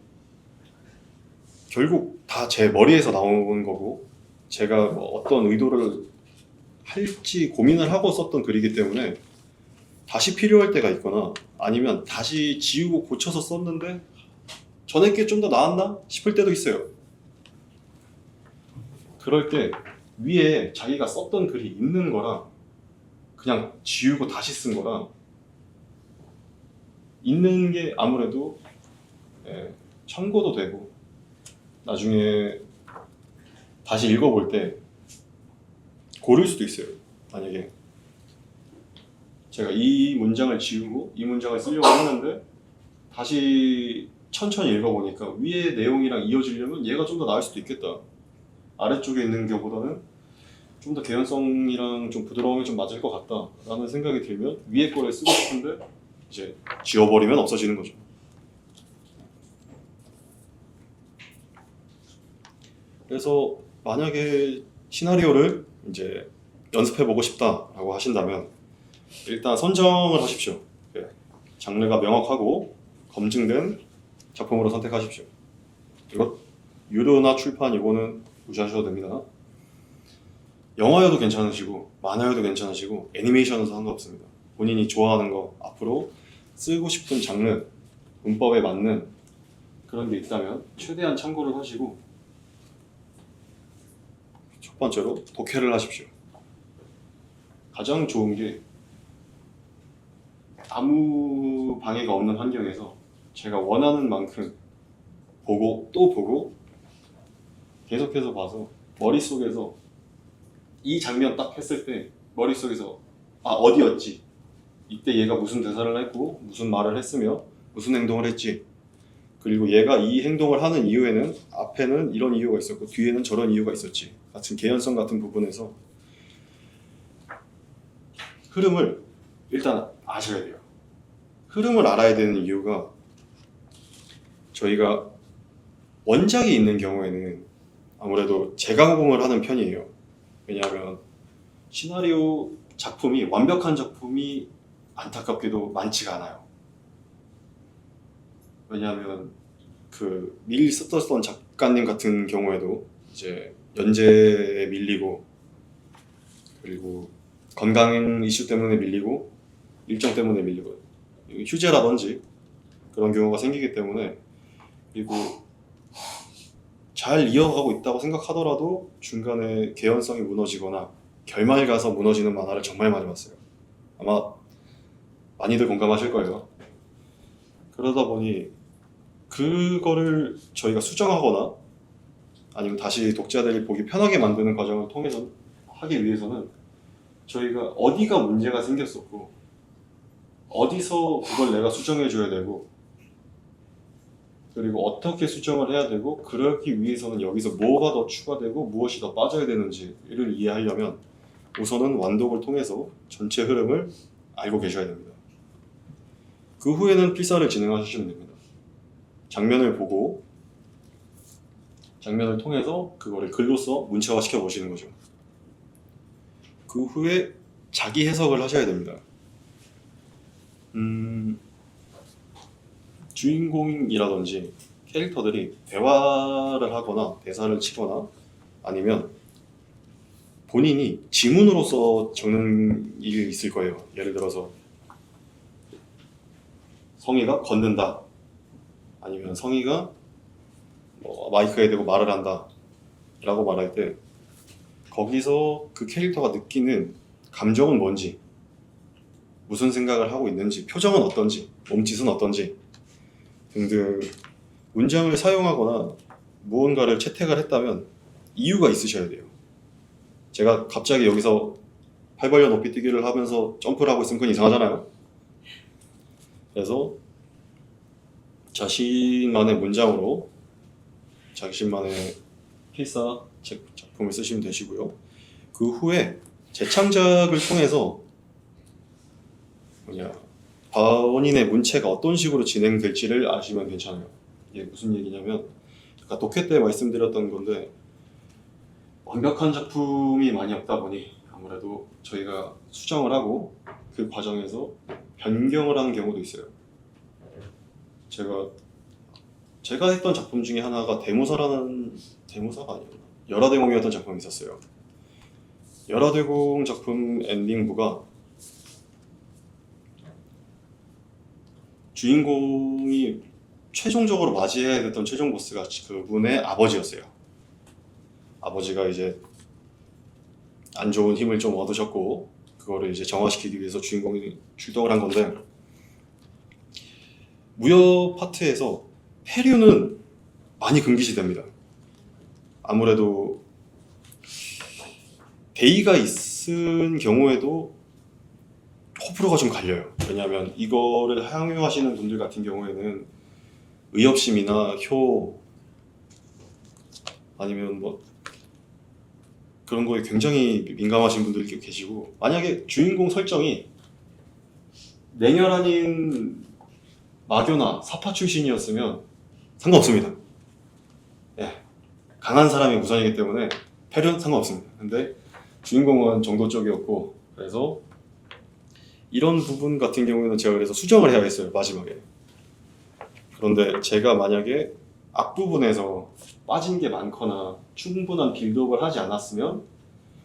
Speaker 4: 결국 다 제 머리에서 나오는 거고, 제가 뭐 어떤 의도를 할지 고민을 하고 썼던 글이기 때문에 다시 필요할 때가 있거나, 아니면 다시 지우고 고쳐서 썼는데 전에 게 좀 더 나았나 싶을 때도 있어요. 그럴 때 위에 자기가 썼던 글이 있는 거랑 그냥 지우고 다시 쓴 거랑, 있는 게 아무래도 참고도 되고, 나중에 다시 읽어볼 때 고를 수도 있어요. 만약에 제가 이 문장을 지우고 이 문장을 쓰려고 하는데 다시 천천히 읽어보니까 위에 내용이랑 이어지려면 얘가 좀 더 나을 수도 있겠다. 아래쪽에 있는 것보다는 좀 더 개연성이랑 좀 부드러움이 좀 맞을 것 같다 라는 생각이 들면 위에 거를 쓰고 싶은데 이제 지워버리면 없어지는 거죠. 그래서 만약에 시나리오를 이제 연습해보고 싶다라고 하신다면 일단 선정을 하십시오. 장르가 명확하고 검증된 작품으로 선택하십시오. 이거 유료나 출판 이거는 무시하셔도 됩니다. 영화여도 괜찮으시고 만화여도 괜찮으시고 애니메이션은 상관없습니다. 본인이 좋아하는 거, 앞으로 쓰고 싶은 장르, 문법에 맞는 그런 게 있다면 최대한 참고를 하시고, 첫 번째로 독해를 하십시오. 가장 좋은 게 아무 방해가 없는 환경에서 제가 원하는 만큼 보고 또 보고 계속해서 봐서 머릿속에서 이 장면 딱 했을 때 머릿속에서 아, 어디였지? 이때 얘가 무슨 대사를 했고 무슨 말을 했으며 무슨 행동을 했지, 그리고 얘가 이 행동을 하는 이유에는 앞에는 이런 이유가 있었고 뒤에는 저런 이유가 있었지 같은 개연성 같은 부분에서 흐름을 일단 아셔야 돼요. 흐름을 알아야 되는 이유가, 저희가 원작이 있는 경우에는 아무래도 재가공을 하는 편이에요. 왜냐하면 시나리오 작품이, 완벽한 작품이 안타깝게도 많지가 않아요. 왜냐하면 그 미리 썼던 작가님 같은 경우에도 이제 연재에 밀리고, 그리고 건강 이슈 때문에 밀리고, 일정 때문에 밀리고, 휴재라든지 그런 경우가 생기기 때문에, 그리고 잘 이어가고 있다고 생각하더라도 중간에 개연성이 무너지거나 결말 가서 무너지는 만화를 정말 많이 봤어요. 아마 많이들 공감하실 거예요. 그러다 보니 그거를 저희가 수정하거나 아니면 다시 독자들이 보기 편하게 만드는 과정을 통해서 하기 위해서는 저희가 어디가 문제가 생겼었고 어디서 그걸 내가 수정해 줘야 되고 그리고 어떻게 수정을 해야 되고 그러기 위해서는 여기서 뭐가 더 추가되고 무엇이 더 빠져야 되는지를 이해하려면 우선은 완독을 통해서 전체 흐름을 알고 계셔야 됩니다. 그 후에는 필사를 진행하시면 됩니다. 장면을 보고 장면을 통해서 그거를 글로써 문체화 시켜 보시는 거죠. 그 후에 자기 해석을 하셔야 됩니다. 주인공이라든지 캐릭터들이 대화를 하거나 대사를 치거나 아니면 본인이 지문으로서 적는 일이 있을 거예요. 예를 들어서 성희가 걷는다 아니면 성희가 뭐 마이크에 대고 말을 한다 라고 말할 때 거기서 그 캐릭터가 느끼는 감정은 뭔지 무슨 생각을 하고 있는지 표정은 어떤지 몸짓은 어떤지 등등 문장을 사용하거나 무언가를 채택을 했다면 이유가 있으셔야 돼요. 제가 갑자기 여기서 팔 벌려 높이 뛰기를 하면서 점프를 하고 있으면 그건 이상하잖아요. 그래서 자신만의 문장으로 자신만의 필사 작품을 쓰시면 되시고요. 그 후에 재창작을 통해서 본인의 문체가 어떤 식으로 진행될지를 아시면 괜찮아요. 이게 무슨 얘기냐면 아까 독해 때 말씀드렸던 건데 완벽한 작품이 많이 없다 보니 아무래도 저희가 수정을 하고 그 과정에서 변경을 하는 경우도 있어요. 제가 했던 작품 중에 하나가 대모사가 아니었나? 열화대공이었던 작품이 있었어요. 열화대공 작품 엔딩부가 주인공이 최종적으로 맞이해야 됐던 최종 보스가 그분의 아버지였어요. 아버지가 이제 안 좋은 힘을 좀 얻으셨고 그거를 이제 정화시키기 위해서 주인공이 출동을 한 건데 무협 파트에서 해류는 많이 금기시됩니다. 아무래도 대의가 있은 경우에도 호불호가 좀 갈려요. 왜냐하면 이거를 향유하시는 분들 같은 경우에는 의협심이나 효 아니면 뭐 그런 거에 굉장히 민감하신 분들이 계시고 만약에 주인공 설정이 냉혈 아닌 마교나 사파 출신이었으면 상관없습니다. 예, 강한 사람이 우선이기 때문에 패륜 상관없습니다. 근데 주인공은 정도 쪽이었고 그래서 이런 부분 같은 경우에는 제가 그래서 수정을 해야겠어요. 마지막에. 그런데 제가 만약에 앞부분에서 빠진 게 많거나 충분한 빌드업을 하지 않았으면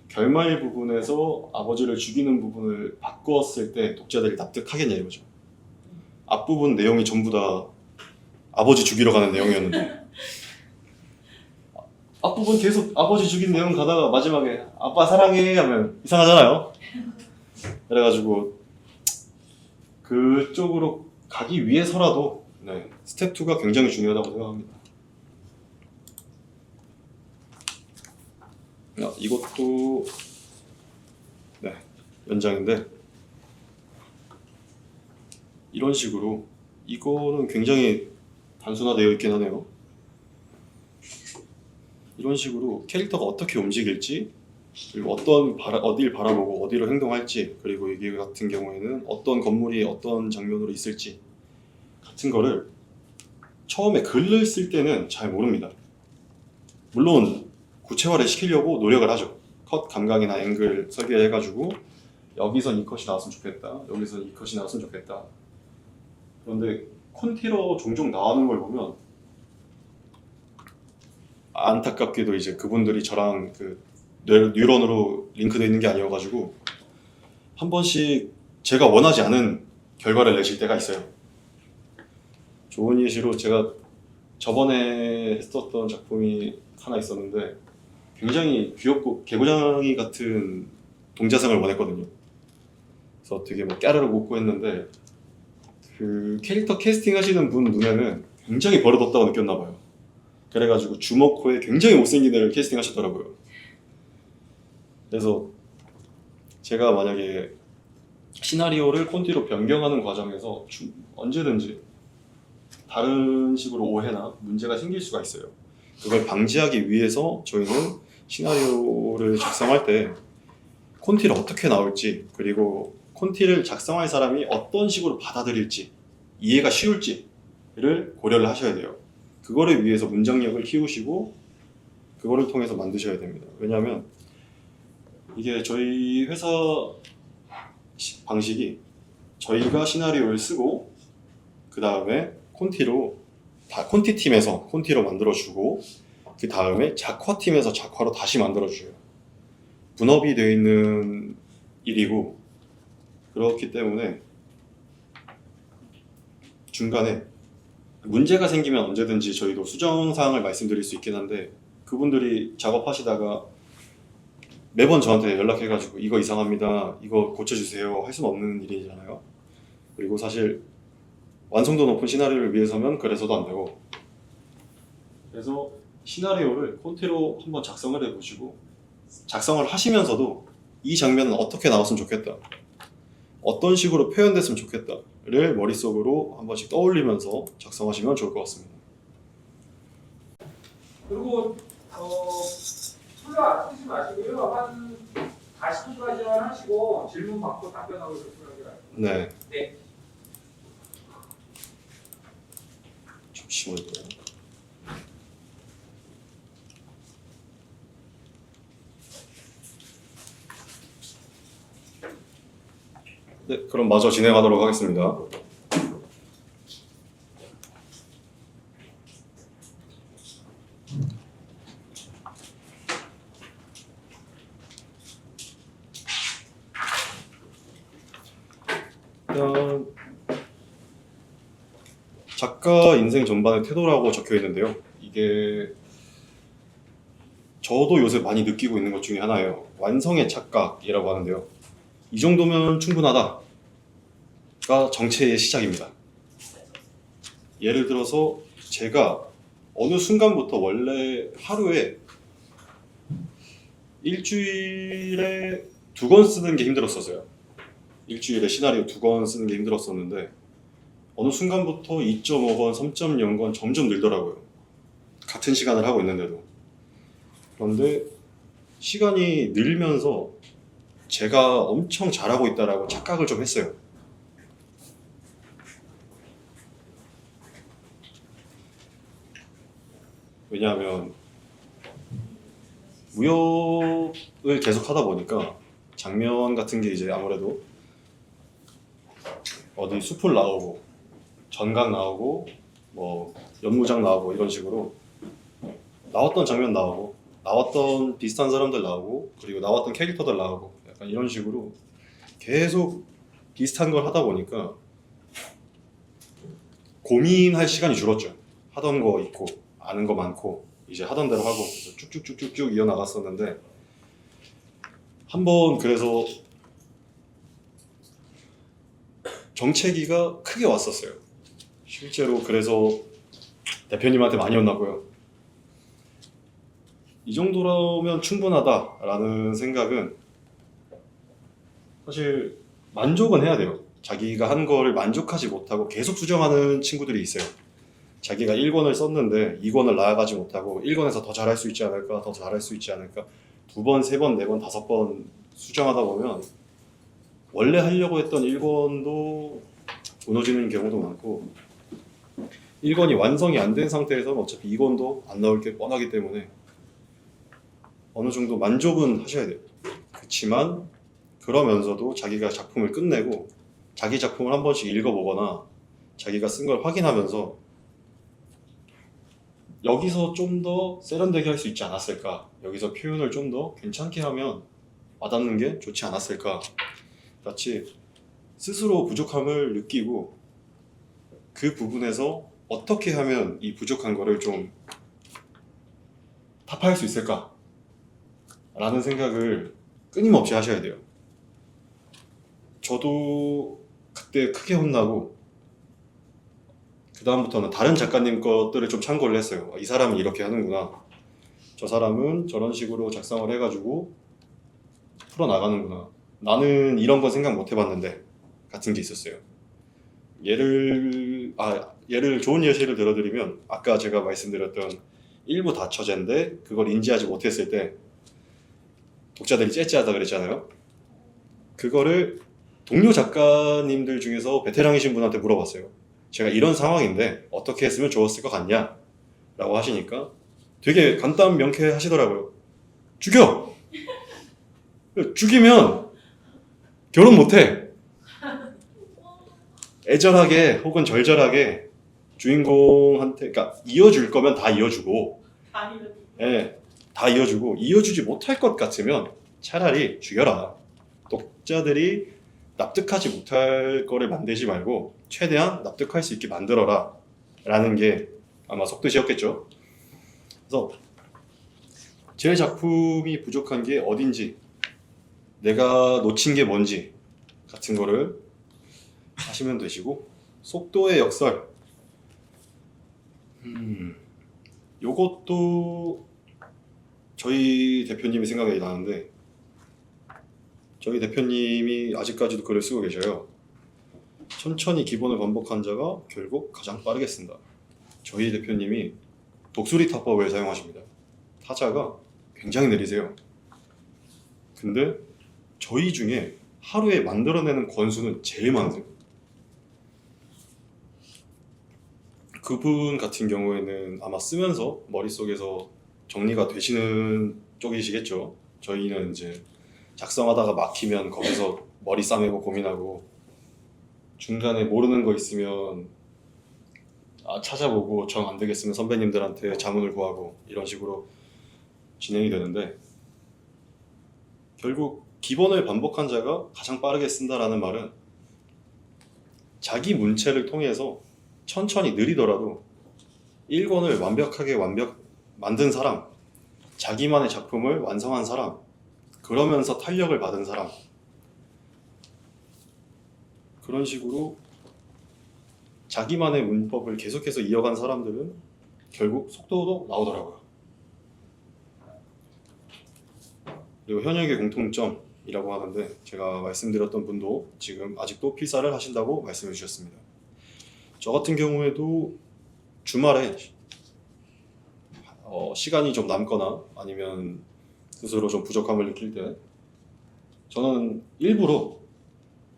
Speaker 4: 결말 부분에서 아버지를 죽이는 부분을 바꿨을 때 독자들이 납득하겠냐 이거죠. 앞부분 내용이 전부 다 아버지 죽이러 가는 내용이었는데 앞부분 계속 아버지 죽인 내용 가다가 마지막에 아빠 사랑해 하면 이상하잖아요. 그래가지고 그쪽으로 가기 위해서라도 스텝 2가 굉장히 중요하다고 생각합니다. 이것도 연장인데 이런 식으로 이거는 굉장히 단순화되어 있긴 하네요. 이런 식으로 캐릭터가 어떻게 움직일지 그리고 어디를 바라보고 어디로 행동할지 그리고 이게 같은 경우에는 어떤 건물이 어떤 장면으로 있을지 같은 거를 처음에 글을 쓸 때는 잘 모릅니다. 물론 구체화를 시키려고 노력을 하죠. 컷 감각이나 앵글 설계를 해가지고 여기선 이 컷이 나왔으면 좋겠다 여기선 이 컷이 나왔으면 좋겠다. 그런데 콘티로 종종 나오는 걸 보면 안타깝게도 이제 그분들이 저랑 그 뉴런으로 링크되어 있는 게 아니어가지고 한 번씩 제가 원하지 않은 결과를 내실 때가 있어요. 좋은 예시로 제가 저번에 했었던 작품이 하나 있었는데 굉장히 귀엽고 개구장이 같은 동자상을 원했거든요. 그래서 되게 뭐 까르르 웃고 했는데 그 캐릭터 캐스팅 하시는 분 눈에는 굉장히 버릇없다고 느꼈나 봐요. 그래가지고 주먹코에 굉장히 못생긴 애를 캐스팅 하셨더라고요. 그래서 제가 만약에 시나리오를 콘티로 변경하는 과정에서 언제든지 다른 식으로 오해나 문제가 생길 수가 있어요. 그걸 방지하기 위해서 저희는 시나리오를 작성할 때 콘티를 어떻게 나올지, 그리고 콘티를 작성할 사람이 어떤 식으로 받아들일지, 이해가 쉬울지를 고려를 하셔야 돼요. 그거를 위해서 문장력을 키우시고 그거를 통해서 만드셔야 됩니다. 왜냐하면 이게 저희 회사 방식이 저희가 시나리오를 쓰고 그 다음에 콘티로 콘티 팀에서 콘티로 만들어주고 그 다음에 작화 팀에서 작화로 다시 만들어줘요. 분업이 되어 있는 일이고, 그렇기 때문에 중간에 문제가 생기면 언제든지 저희도 수정사항을 말씀드릴 수 있긴 한데, 그분들이 작업하시다가 매번 저한테 연락해가지고 이거 이상합니다, 이거 고쳐주세요 할 수는 없는 일이잖아요. 그리고 사실 완성도 높은 시나리오를 위해서면 그래서도 안 되고, 그래서 시나리오를 콘티로 한번 작성을 해보시고, 작성을 하시면서도 이 장면은 어떻게 나왔으면 좋겠다, 어떤 식으로 표현됐으면 좋겠다를 머릿속으로 한 번씩 떠올리면서 작성하시면 좋을 것 같습니다.
Speaker 5: 그리고 풀로 안 쓰지 마시고요. 한 40분까지만 하시고 질문 받고 답변하고 이렇게 하기로
Speaker 4: 네.
Speaker 5: 네.
Speaker 4: 잠시만요. 네, 그럼 마저 진행하도록 하겠습니다. 일단 작가 인생 전반의 태도라고 적혀 있는데요. 이게 저도 요새 많이 느끼고 있는 것 중에 하나예요. 완성의 착각이라고 하는데요. 이 정도면 충분하다가 정체의 시작입니다. 예를 들어서 제가 어느 순간부터 원래 하루에 일주일에 2권 쓰는 게 힘들었었어요. 일주일에 시나리오 2권 쓰는 게 힘들었었는데 어느 순간부터 2.5권, 3.0권 점점 늘더라고요. 같은 시간을 하고 있는데도. 그런데 시간이 늘면서 제가 엄청 잘하고 있다라고 착각을 좀 했어요. 왜냐하면 무협을 계속 하다 보니까 장면 같은 게 이제 아무래도 어디 숲을 나오고 전각 나오고 뭐 연무장 나오고 이런 식으로 나왔던 장면 나오고 나왔던 비슷한 사람들 나오고 그리고 나왔던 캐릭터들 나오고 약간 이런 식으로 계속 비슷한 걸 하다 보니까 고민할 시간이 줄었죠. 하던 거 있고 아는 거 많고 이제 하던 대로 하고 쭉쭉쭉쭉 이어나갔었는데 한번 그래서 정체기가 크게 왔었어요. 실제로 그래서 대표님한테 많이 혼났고요. 이 정도라면 충분하다라는 생각은 사실 만족은 해야 돼요. 자기가 한 거를 만족하지 못하고 계속 수정하는 친구들이 있어요. 자기가 1권을 썼는데 2권을 나아가지 못하고 1권에서 더 잘할 수 있지 않을까, 더 잘할 수 있지 않을까 2번, 3번, 4번, 5번 수정하다 보면 원래 하려고 했던 1권도 무너지는 경우도 많고 1권이 완성이 안 된 상태에서는 어차피 2권도 안 나올 게 뻔하기 때문에 어느 정도 만족은 하셔야 돼요. 그렇지만 그러면서도 자기가 작품을 끝내고 자기 작품을 한 번씩 읽어보거나 자기가 쓴 걸 확인하면서 여기서 좀 더 세련되게 할 수 있지 않았을까, 여기서 표현을 좀 더 괜찮게 하면 와닿는 게 좋지 않았을까 같이 스스로 부족함을 느끼고 그 부분에서 어떻게 하면 이 부족한 거를 좀 타파할 수 있을까 라는 생각을 끊임없이 하셔야 돼요. 저도 그때 크게 혼나고 다음부터는 다른 작가님 것들을 좀 참고를 했어요. 이 사람은 이렇게 하는구나. 저 사람은 저런 식으로 작성을 해가지고 풀어나가는구나. 나는 이런 건 생각 못 해봤는데 같은 게 있었어요. 예를 좋은 예시를 들어드리면 아까 제가 말씀드렸던 일부 다처제인데 그걸 인지하지 못했을 때 독자들이 째째하다 그랬잖아요. 그거를 동료 작가님들 중에서 베테랑이신 분한테 물어봤어요. 제가 이런 상황인데 어떻게 했으면 좋았을 것 같냐? 라고 하시니까 되게 간단 명쾌하시더라고요. 죽여! 죽이면 결혼 못해. 애절하게 혹은 절절하게 주인공한테, 그러니까 이어줄 거면 다 이어주고, 예, 다 이어주고, 이어주지 못할 것 같으면 차라리 죽여라. 독자들이 납득하지 못할 거를 만들지 말고 최대한 납득할 수 있게 만들어라 라는 게 아마 속뜻이었겠죠. 그래서 제 작품이 부족한 게 어딘지, 내가 놓친 게 뭔지 같은 거를 하시면 되시고, 속도의 역설, 요것도 저희 대표님이 생각이 나는데, 저희 대표님이 아직까지도 글을 쓰고 계셔요. 천천히 기본을 반복한 자가 결국 가장 빠르게 쓴다. 저희 대표님이 독수리 타법을 사용하십니다. 타자가 굉장히 느리세요. 근데 저희 중에 하루에 만들어내는 권수는 제일 많으세요. 그분 같은 경우에는 아마 쓰면서 머릿속에서 정리가 되시는 쪽이시겠죠. 저희는 이제 작성하다가 막히면 거기서 머리 싸매고 고민하고, 중간에 모르는 거 있으면 찾아보고 정 안 되겠으면 선배님들한테 자문을 구하고 이런 식으로 진행이 되는데, 결국 기본을 반복한 자가 가장 빠르게 쓴다라는 말은 자기 문체를 통해서 천천히 느리더라도 1권을 완벽하게 만든 사람, 자기만의 작품을 완성한 사람, 그러면서 탄력을 받은 사람, 그런 식으로 자기만의 문법을 계속해서 이어간 사람들은 결국 속도도 나오더라고요. 그리고 현역의 공통점이라고 하는데, 제가 말씀드렸던 분도 지금 아직도 필사를 하신다고 말씀해 주셨습니다. 저 같은 경우에도 주말에 시간이 좀 남거나 아니면 스스로 좀 부족함을 느낄 때 저는 일부러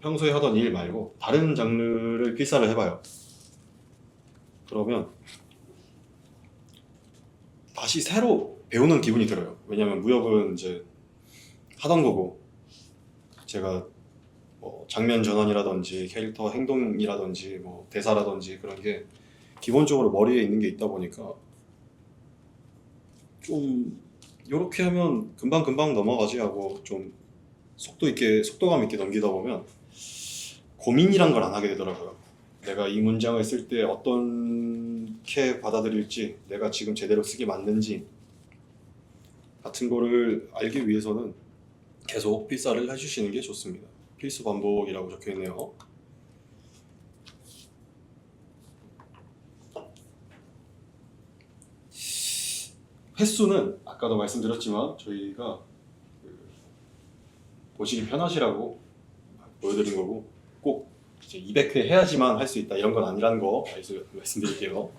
Speaker 4: 평소에 하던 일 말고 다른 장르를 필사를 해봐요. 그러면 다시 새로 배우는 기분이 들어요. 왜냐하면 무역은 이제 하던 거고, 제가 뭐 장면 전환이라든지 캐릭터 행동이라든지 뭐 대사라든지 그런 게 기본적으로 머리에 있는 게 있다 보니까 좀 요렇게 하면 금방금방 넘어가지 하고 좀 속도감 있게 넘기다 보면 고민이란 걸 안 하게 되더라고요. 내가 이 문장을 쓸 때 어떻게 받아들일지, 내가 지금 제대로 쓰기 맞는지 같은 거를 알기 위해서는 계속 필사를 해주시는 게 좋습니다. 필수 반복이라고 적혀있네요. 횟수는 아까도 말씀드렸지만 저희가 보시기 편하시라고 보여드린 거고, 꼭 이제 200회 해야지만 할 수 있다 이런 건 아니라는 거 말씀드릴게요.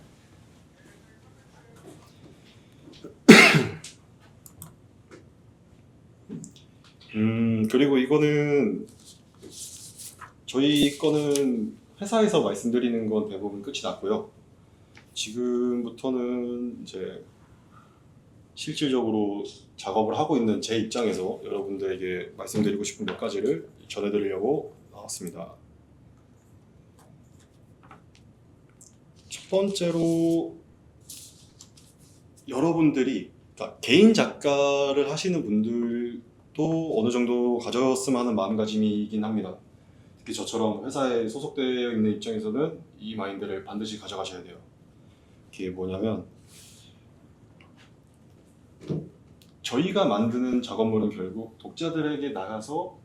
Speaker 4: 그리고 이거는 저희 거는 회사에서 말씀드리는 건 대부분 끝이 났고요. 지금부터는 이제 실질적으로 작업을 하고 있는 제 입장에서 여러분들에게 말씀드리고 싶은 몇 가지를 전해드리려고 나왔습니다. 첫 번째로, 여러분들이, 그러니까 개인 작가를 하시는 분들도 어느 정도 가졌으면 하는 마음가짐이긴 합니다. 특히 저처럼 회사에 소속되어 있는 입장에서는 이 마인드를 반드시 가져가셔야 돼요. 그게 뭐냐면, 저희가 만드는 작업물은 결국 독자들에게 나가서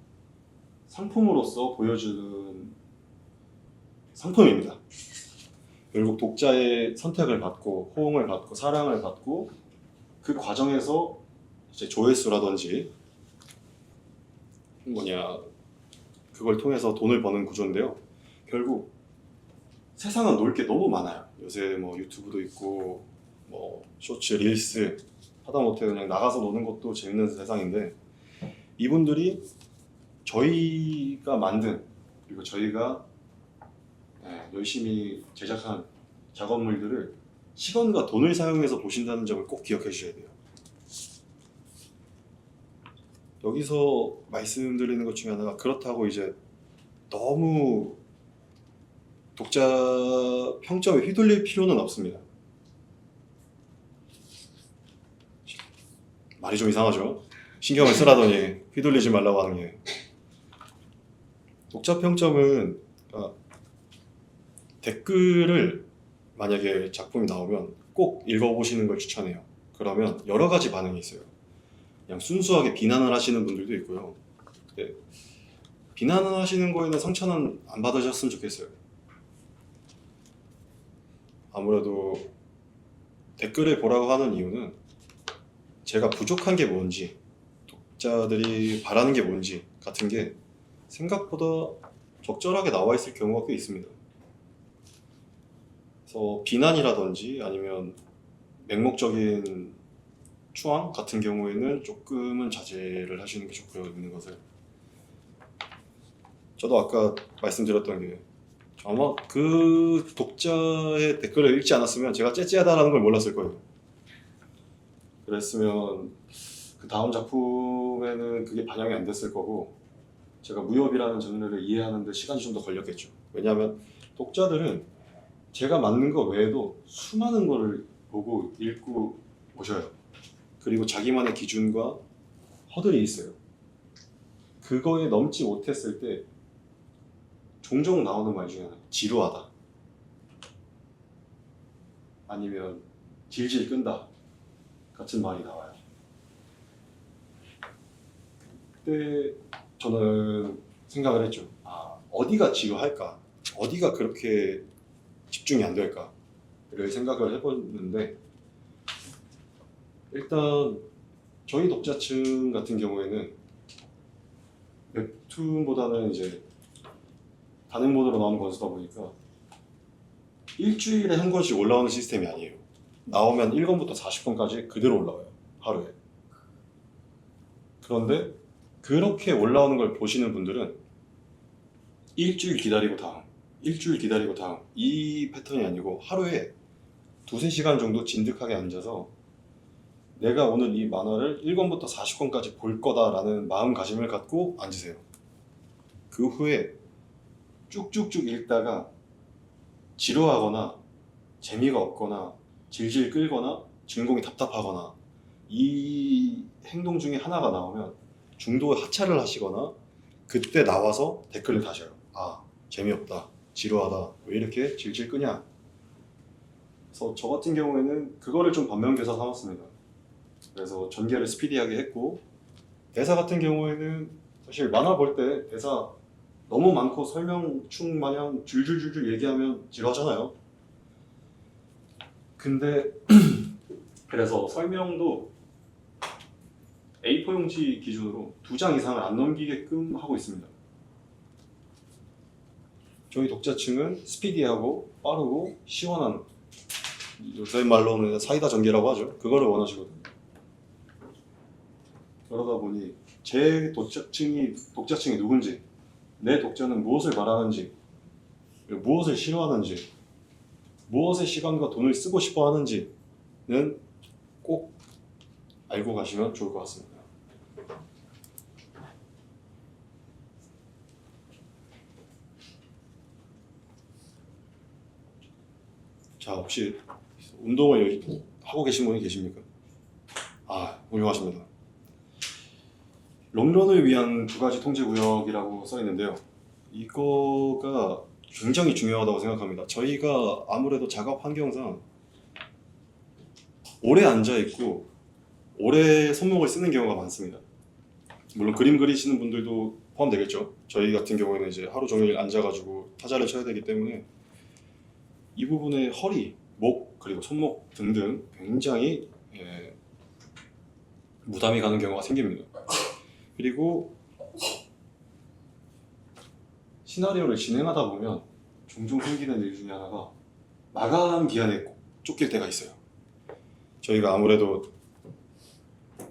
Speaker 4: 상품으로서 보여주는 상품입니다. 결국 독자의 선택을 받고 호응을 받고 사랑을 받고 그 과정에서 이제 조회수라든지 그걸 통해서 돈을 버는 구조인데요. 결국 세상은 놀 게 너무 많아요. 요새 뭐 유튜브도 있고 뭐 쇼츠, 릴스 하다못해 그냥 나가서 노는 것도 재밌는 세상인데 이분들이 저희가 만든 그리고 저희가 열심히 제작한 작업물들을 시간과 돈을 사용해서 보신다는 점을 꼭 기억해 주셔야 돼요. 여기서 말씀드리는 것 중에 하나가 그렇다고 이제 너무 독자 평점에 휘둘릴 필요는 없습니다. 말이 좀 이상하죠? 신경을 쓰라더니 휘둘리지 말라고 하는 게. 독자 평점은 댓글을 만약에 작품이 나오면 꼭 읽어보시는 걸 추천해요. 그러면 여러 가지 반응이 있어요. 그냥 순수하게 비난을 하시는 분들도 있고요. 근데 비난을 하시는 거에는 상처는 안 받으셨으면 좋겠어요. 아무래도 댓글을 보라고 하는 이유는 제가 부족한 게 뭔지, 독자들이 바라는 게 뭔지 같은 게 생각보다 적절하게 나와 있을 경우가 꽤 있습니다. 그래서 비난이라든지 아니면 맹목적인 추앙 같은 경우에는 조금은 자제를 하시는 게 좋고요. 있는 것을. 저도 아까 말씀드렸던 게 아마 그 독자의 댓글을 읽지 않았으면 제가 째째하다라는 걸 몰랐을 거예요. 그랬으면 그 다음 작품에는 그게 반영이 안 됐을 거고 제가 무협이라는 장르를 이해하는 데 시간이 좀 더 걸렸겠죠. 왜냐하면 독자들은 제가 만든 거 외에도 수많은 거를 보고 읽고 오셔요. 그리고 자기만의 기준과 허들이 있어요. 그거에 넘지 못했을 때 종종 나오는 말 중에 하나, 지루하다. 아니면 질질 끈다. 같은 말이 나와요. 그때 저는 생각을 했죠. 어디가 지루할까? 어디가 그렇게 집중이 안 될까를 생각을 해봤는데 일단 저희 독자층 같은 경우에는 웹툰보다는 이제 단행 모드로 나오는 권수다 보니까 일주일에 한 권씩 올라오는 시스템이 아니에요. 나오면 1권부터 40권까지 그대로 올라와요. 하루에. 그런데 그렇게 올라오는 걸 보시는 분들은 일주일 기다리고 다음, 일주일 기다리고 다음 이 패턴이 아니고 하루에 2-3시간 정도 진득하게 앉아서 내가 오늘 이 만화를 1권부터 40권까지 볼 거다라는 마음가짐을 갖고 앉으세요. 그 후에 쭉쭉쭉 읽다가 지루하거나 재미가 없거나 질질 끌거나 주인공이 답답하거나 이 행동 중에 하나가 나오면 중도에 하차를 하시거나 그때 나와서 댓글을 다셔요. 재미없다, 지루하다, 왜 이렇게 질질 끄냐. 그래서 저 같은 경우에는 그거를 좀 반면교사 삼았습니다. 그래서 전개를 스피디하게 했고 대사 같은 경우에는 사실 만화 볼 때 대사 너무 많고 설명충 마냥 줄줄줄줄 얘기하면 지루하잖아요. 근데 그래서 설명도 A4 용지 기준으로 2장 이상을 안 넘기게끔 하고 있습니다. 저희 독자층은 스피디하고 빠르고 시원한 요새 말로는 사이다 전개라고 하죠. 그거를 원하시거든요. 그러다 보니 제 독자층이 누군지, 내 독자는 무엇을 바라는지, 무엇을 싫어하는지, 무엇에 시간과 돈을 쓰고 싶어 하는지는 꼭 알고 가시면 좋을 것 같습니다. 자, 혹시 운동을 하고 계신 분이 계십니까? 훌륭하십니다. 롱런을 위한 2가지 통제구역이라고 써 있는데요. 이거가 굉장히 중요하다고 생각합니다. 저희가 아무래도 작업 환경상 오래 앉아있고 오래 손목을 쓰는 경우가 많습니다. 물론 그림 그리시는 분들도 포함되겠죠. 저희 같은 경우에는 이제 하루 종일 앉아가지고 타자를 쳐야 되기 때문에 이 부분에 허리, 목, 그리고 손목 등등 굉장히 부담이 가는 경우가 생깁니다. 그리고 시나리오를 진행하다 보면 종종 생기는 일 중에 하나가 마감 기한에 쫓길 때가 있어요. 저희가 아무래도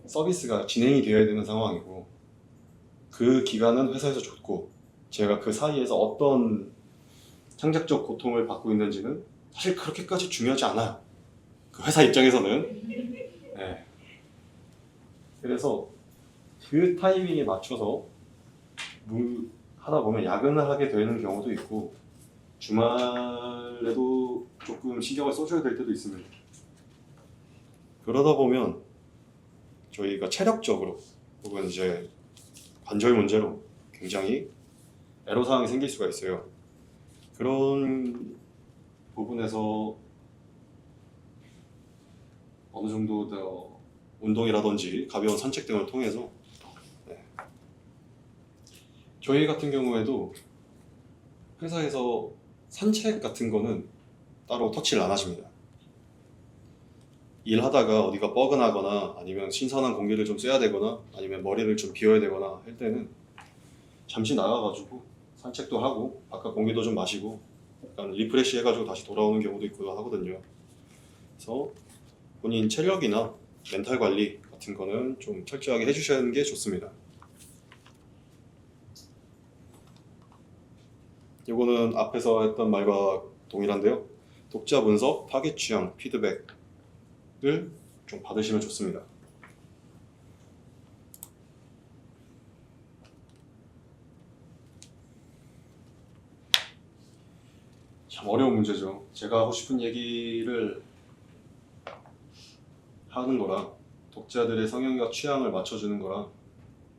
Speaker 4: 서비스가 진행이 되어야 되는 상황이고 그 기간은 회사에서 줬고 제가 그 사이에서 어떤 창작적 고통을 받고 있는지는 사실 그렇게까지 중요하지 않아요. 그 회사 입장에서는. 네. 그래서 그 타이밍에 맞춰서 하다 보면 야근을 하게 되는 경우도 있고 주말에도 조금 신경을 써줘야 될 때도 있습니다. 그러다 보면 저희가 체력적으로 혹은 이제 관절 문제로 굉장히 애로사항이 생길 수가 있어요. 그런 부분에서 어느 정도 더 운동이라든지 가벼운 산책 등을 통해서 저희 같은 경우에도 회사에서 산책 같은 거는 따로 터치를 안 하십니다. 일하다가 어디가 뻐근하거나 아니면 신선한 공기를 좀 쐬야 되거나 아니면 머리를 좀 비워야 되거나 할 때는 잠시 나가가지고 산책도 하고 바깥 공기도 좀 마시고 약간 리프레시 해가지고 다시 돌아오는 경우도 있고 하거든요. 그래서 본인 체력이나 멘탈 관리 같은 거는 좀 철저하게 해주시는 게 좋습니다. 이거는 앞에서 했던 말과 동일한데요. 독자 분석, 타겟 취향, 피드백을 좀 받으시면 좋습니다. 참 어려운 문제죠. 제가 하고 싶은 얘기를 하는 거랑 독자들의 성향과 취향을 맞춰주는 거랑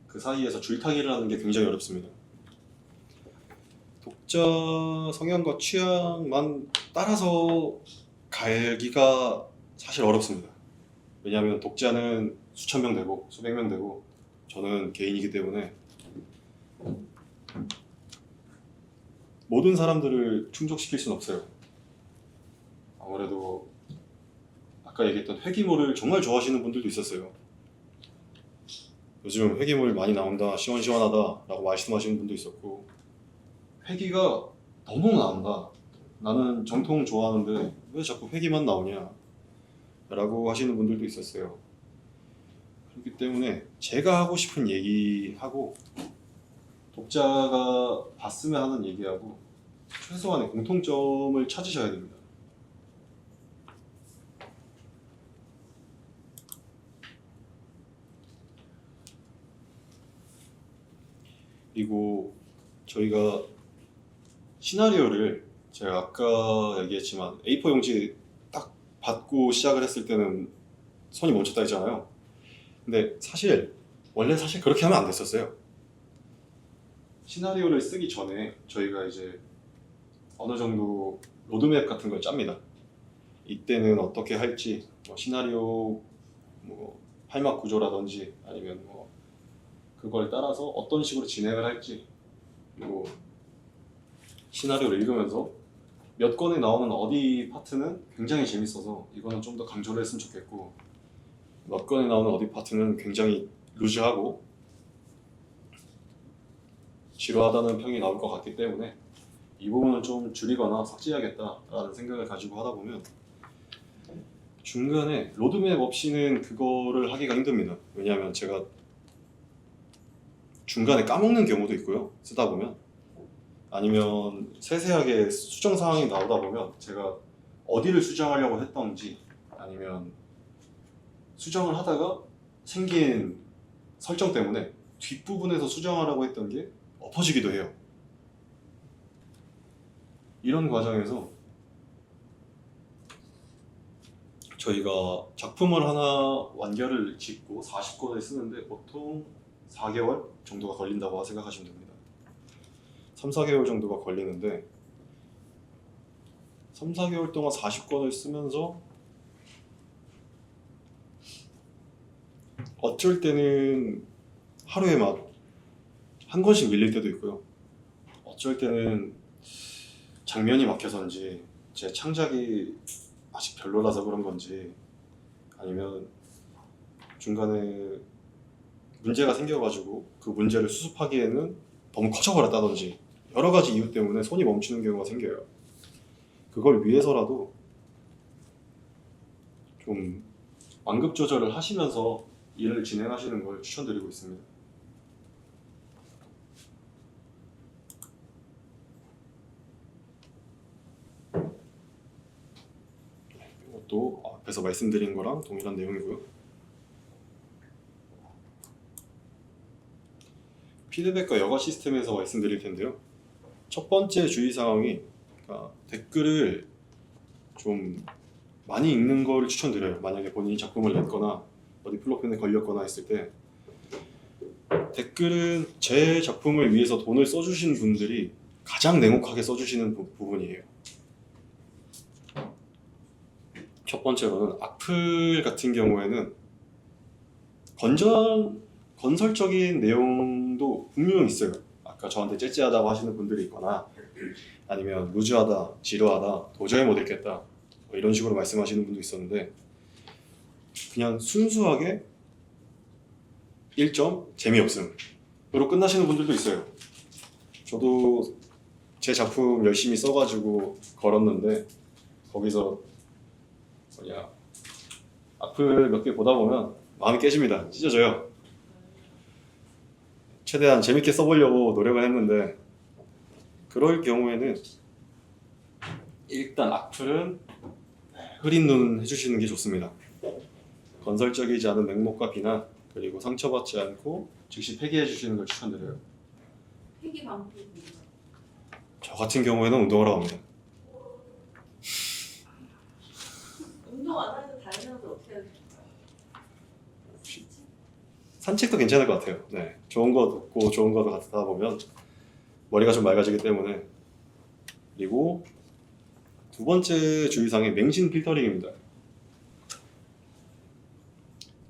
Speaker 4: 그 사이에서 줄타기를 하는 게 굉장히 어렵습니다. 독자 성향과 취향만 따라서 가기가 사실 어렵습니다. 왜냐하면 독자는 수천 명 되고 수백 명 되고 저는 개인이기 때문에 모든 사람들을 충족시킬 수는 없어요. 아무래도 아까 얘기했던 회기물을 정말 좋아하시는 분들도 있었어요. 요즘 회기물 많이 나온다, 시원시원하다 라고 말씀하시는 분도 있었고 회기가 너무 나온다, 나는 정통 좋아하는데 왜 자꾸 회기만 나오냐 라고 하시는 분들도 있었어요. 그렇기 때문에 제가 하고 싶은 얘기하고 독자가 봤으면 하는 얘기하고 최소한의 공통점을 찾으셔야 됩니다. 그리고 저희가 시나리오를 제가 아까 얘기했지만 A4 용지 딱 받고 시작을 했을 때는 손이 멈췄다 했잖아요. 근데 원래 그렇게 하면 안 됐었어요. 시나리오를 쓰기 전에 저희가 이제 어느 정도 로드맵 같은 걸 짭니다. 이때는 어떻게 할지, 시나리오 할막 구조라든지 아니면 그걸 따라서 어떤 식으로 진행을 할지, 그리고 시나리오를 읽으면서 몇 권에 나오는 어디 파트는 굉장히 재밌어서 이거는 좀 더 강조를 했으면 좋겠고 몇 권에 나오는 어디 파트는 굉장히 루즈하고 지루하다는 평이 나올 것 같기 때문에 이 부분을 좀 줄이거나 삭제해야겠다라는 생각을 가지고 하다 보면 중간에 로드맵 없이는 그거를 하기가 힘듭니다. 왜냐하면 제가 중간에 까먹는 경우도 있고요. 쓰다 보면 아니면 세세하게 수정 사항이 나오다 보면 제가 어디를 수정하려고 했던지 아니면 수정을 하다가 생긴 설정 때문에 뒷부분에서 수정하라고 했던 게 엎어지기도 해요. 이런 과정에서 저희가 작품을 하나 완결을 짓고 40권을 쓰는데 보통 4개월 정도가 걸린다고 생각하시면 됩니다. 3, 4개월 정도가 걸리는데 3, 4개월 동안 40권을 쓰면서 어쩔 때는 하루에 막 한 권씩 밀릴 때도 있고요. 어쩔 때는 장면이 막혀서인지 제 창작이 아직 별로라서 그런 건지 아니면 중간에 문제가 생겨가지고 그 문제를 수습하기에는 너무 커져버렸다든지 여러 가지 이유 때문에 손이 멈추는 경우가 생겨요. 그걸 위해서라도 좀 완급 조절을 하시면서 일을 진행하시는 걸 추천드리고 있습니다. 이것도 앞에서 말씀드린 거랑 동일한 내용이고요. 피드백과 여과 시스템에서 말씀드릴 텐데요. 첫 번째 주의사항이 댓글을 좀 많이 읽는 걸 추천드려요. 만약에 본인이 작품을 냈거나 어디 플로펜에 걸렸거나 했을 때 댓글은 제 작품을 위해서 돈을 써주신 분들이 가장 냉혹하게 써주시는 부분이에요. 첫 번째로는 악플 같은 경우에는 건설적인 내용도 분명히 있어요. 아까 저한테 째째하다고 하시는 분들이 있거나 아니면 루즈하다, 지루하다, 도저히 못 읽겠다 뭐 이런 식으로 말씀하시는 분도 있었는데 그냥 순수하게 1점 재미없음으로 끝나시는 분들도 있어요. 저도 제 작품 열심히 써가지고 걸었는데 거기서 악플 몇 개 보다 보면 마음이 깨집니다. 찢어져요. 최대한 재밌게 써보려고 노력을 했는데 그럴 경우에는 일단 악플은 흐린 눈 해주시는 게 좋습니다. 건설적이지 않은 맹목과 비난 그리고 상처받지 않고 즉시 폐기해 주시는 걸 추천드려요.
Speaker 6: 폐기 방법이
Speaker 4: 저 같은 경우에는 운동을 하고 합니다.
Speaker 6: 운동 안 해도 다니면서 어떻게 해야 될까요?
Speaker 4: 산책도 괜찮을 것 같아요. 네, 좋은 거 듣고 좋은 거 갖다 보면 머리가 좀 맑아지기 때문에. 그리고 두 번째 주의사항이 맹신 필터링입니다.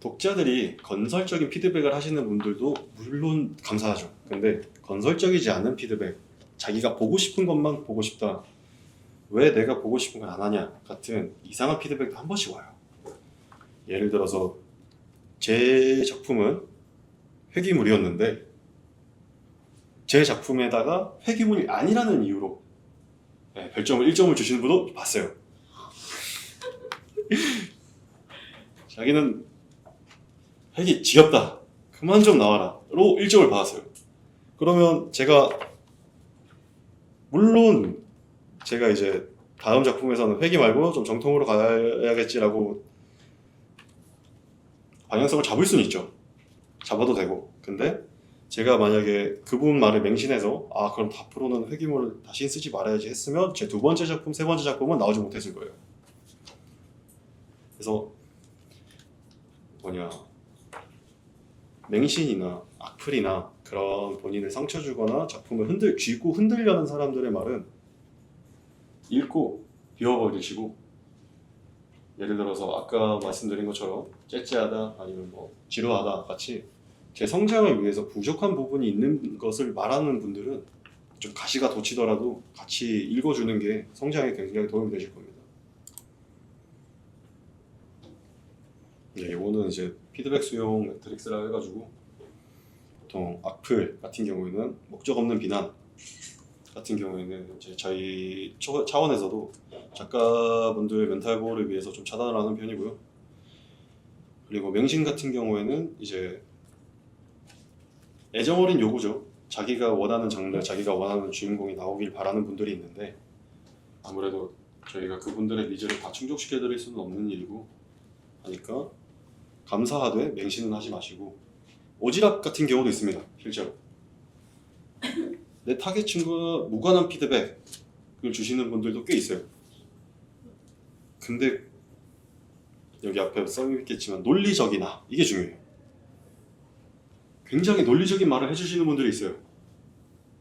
Speaker 4: 독자들이 건설적인 피드백을 하시는 분들도 물론 감사하죠. 근데 건설적이지 않은 피드백, 자기가 보고 싶은 것만 보고 싶다, 왜 내가 보고 싶은 걸 안 하냐 같은 이상한 피드백도 한 번씩 와요. 예를 들어서 제 작품은 회기물이었는데 제 작품에다가 회기물이 아니라는 이유로 별점을 1점을 주시는 분도 봤어요. 자기는 회기 지겹다, 그만 좀 나와라 로 1점을 받았어요. 그러면 제가 물론 제가 이제 다음 작품에서는 회기 말고 좀 정통으로 가야겠지라고 방향성을 잡을 수는 있죠. 잡아도 되고. 근데 제가 만약에 그분 말을 맹신해서 그럼 앞으로는 회기물을 다시 쓰지 말아야지 했으면 제 두 번째 작품, 세 번째 작품은 나오지 못했을 거예요. 그래서 맹신이나 악플이나 그런 본인을 상처 주거나 작품을 쥐고 흔들려는 사람들의 말은 읽고 비워버리시고, 예를 들어서 아까 말씀드린 것처럼 째째하다 아니면 뭐 지루하다 같이 제 성장을 위해서 부족한 부분이 있는 것을 말하는 분들은 좀 가시가 돋치더라도 같이 읽어주는 게 성장에 굉장히 도움이 되실 겁니다. 네, 이거는 이제 피드백 수용 매트릭스라 해가지고 보통 악플 같은 경우에는 목적 없는 비난 같은 경우에는 이제 저희 차원에서도 작가분들 멘탈 보호를 위해서 좀 차단을 하는 편이고요. 그리고 맹신 같은 경우에는 이제 애정 어린 요구죠. 자기가 원하는 장르, 자기가 원하는 주인공이 나오길 바라는 분들이 있는데 아무래도 저희가 그분들의 니즈를 다 충족시켜 드릴 수는 없는 일이고 하니까 감사하되 맹신은 하지 마시고, 오지랖 같은 경우도 있습니다. 실제로 내 타겟층과 무관한 피드백을 주시는 분들도 꽤 있어요. 근데 여기 앞에 써있겠지만 논리적이나 이게 중요해요. 굉장히 논리적인 말을 해주시는 분들이 있어요.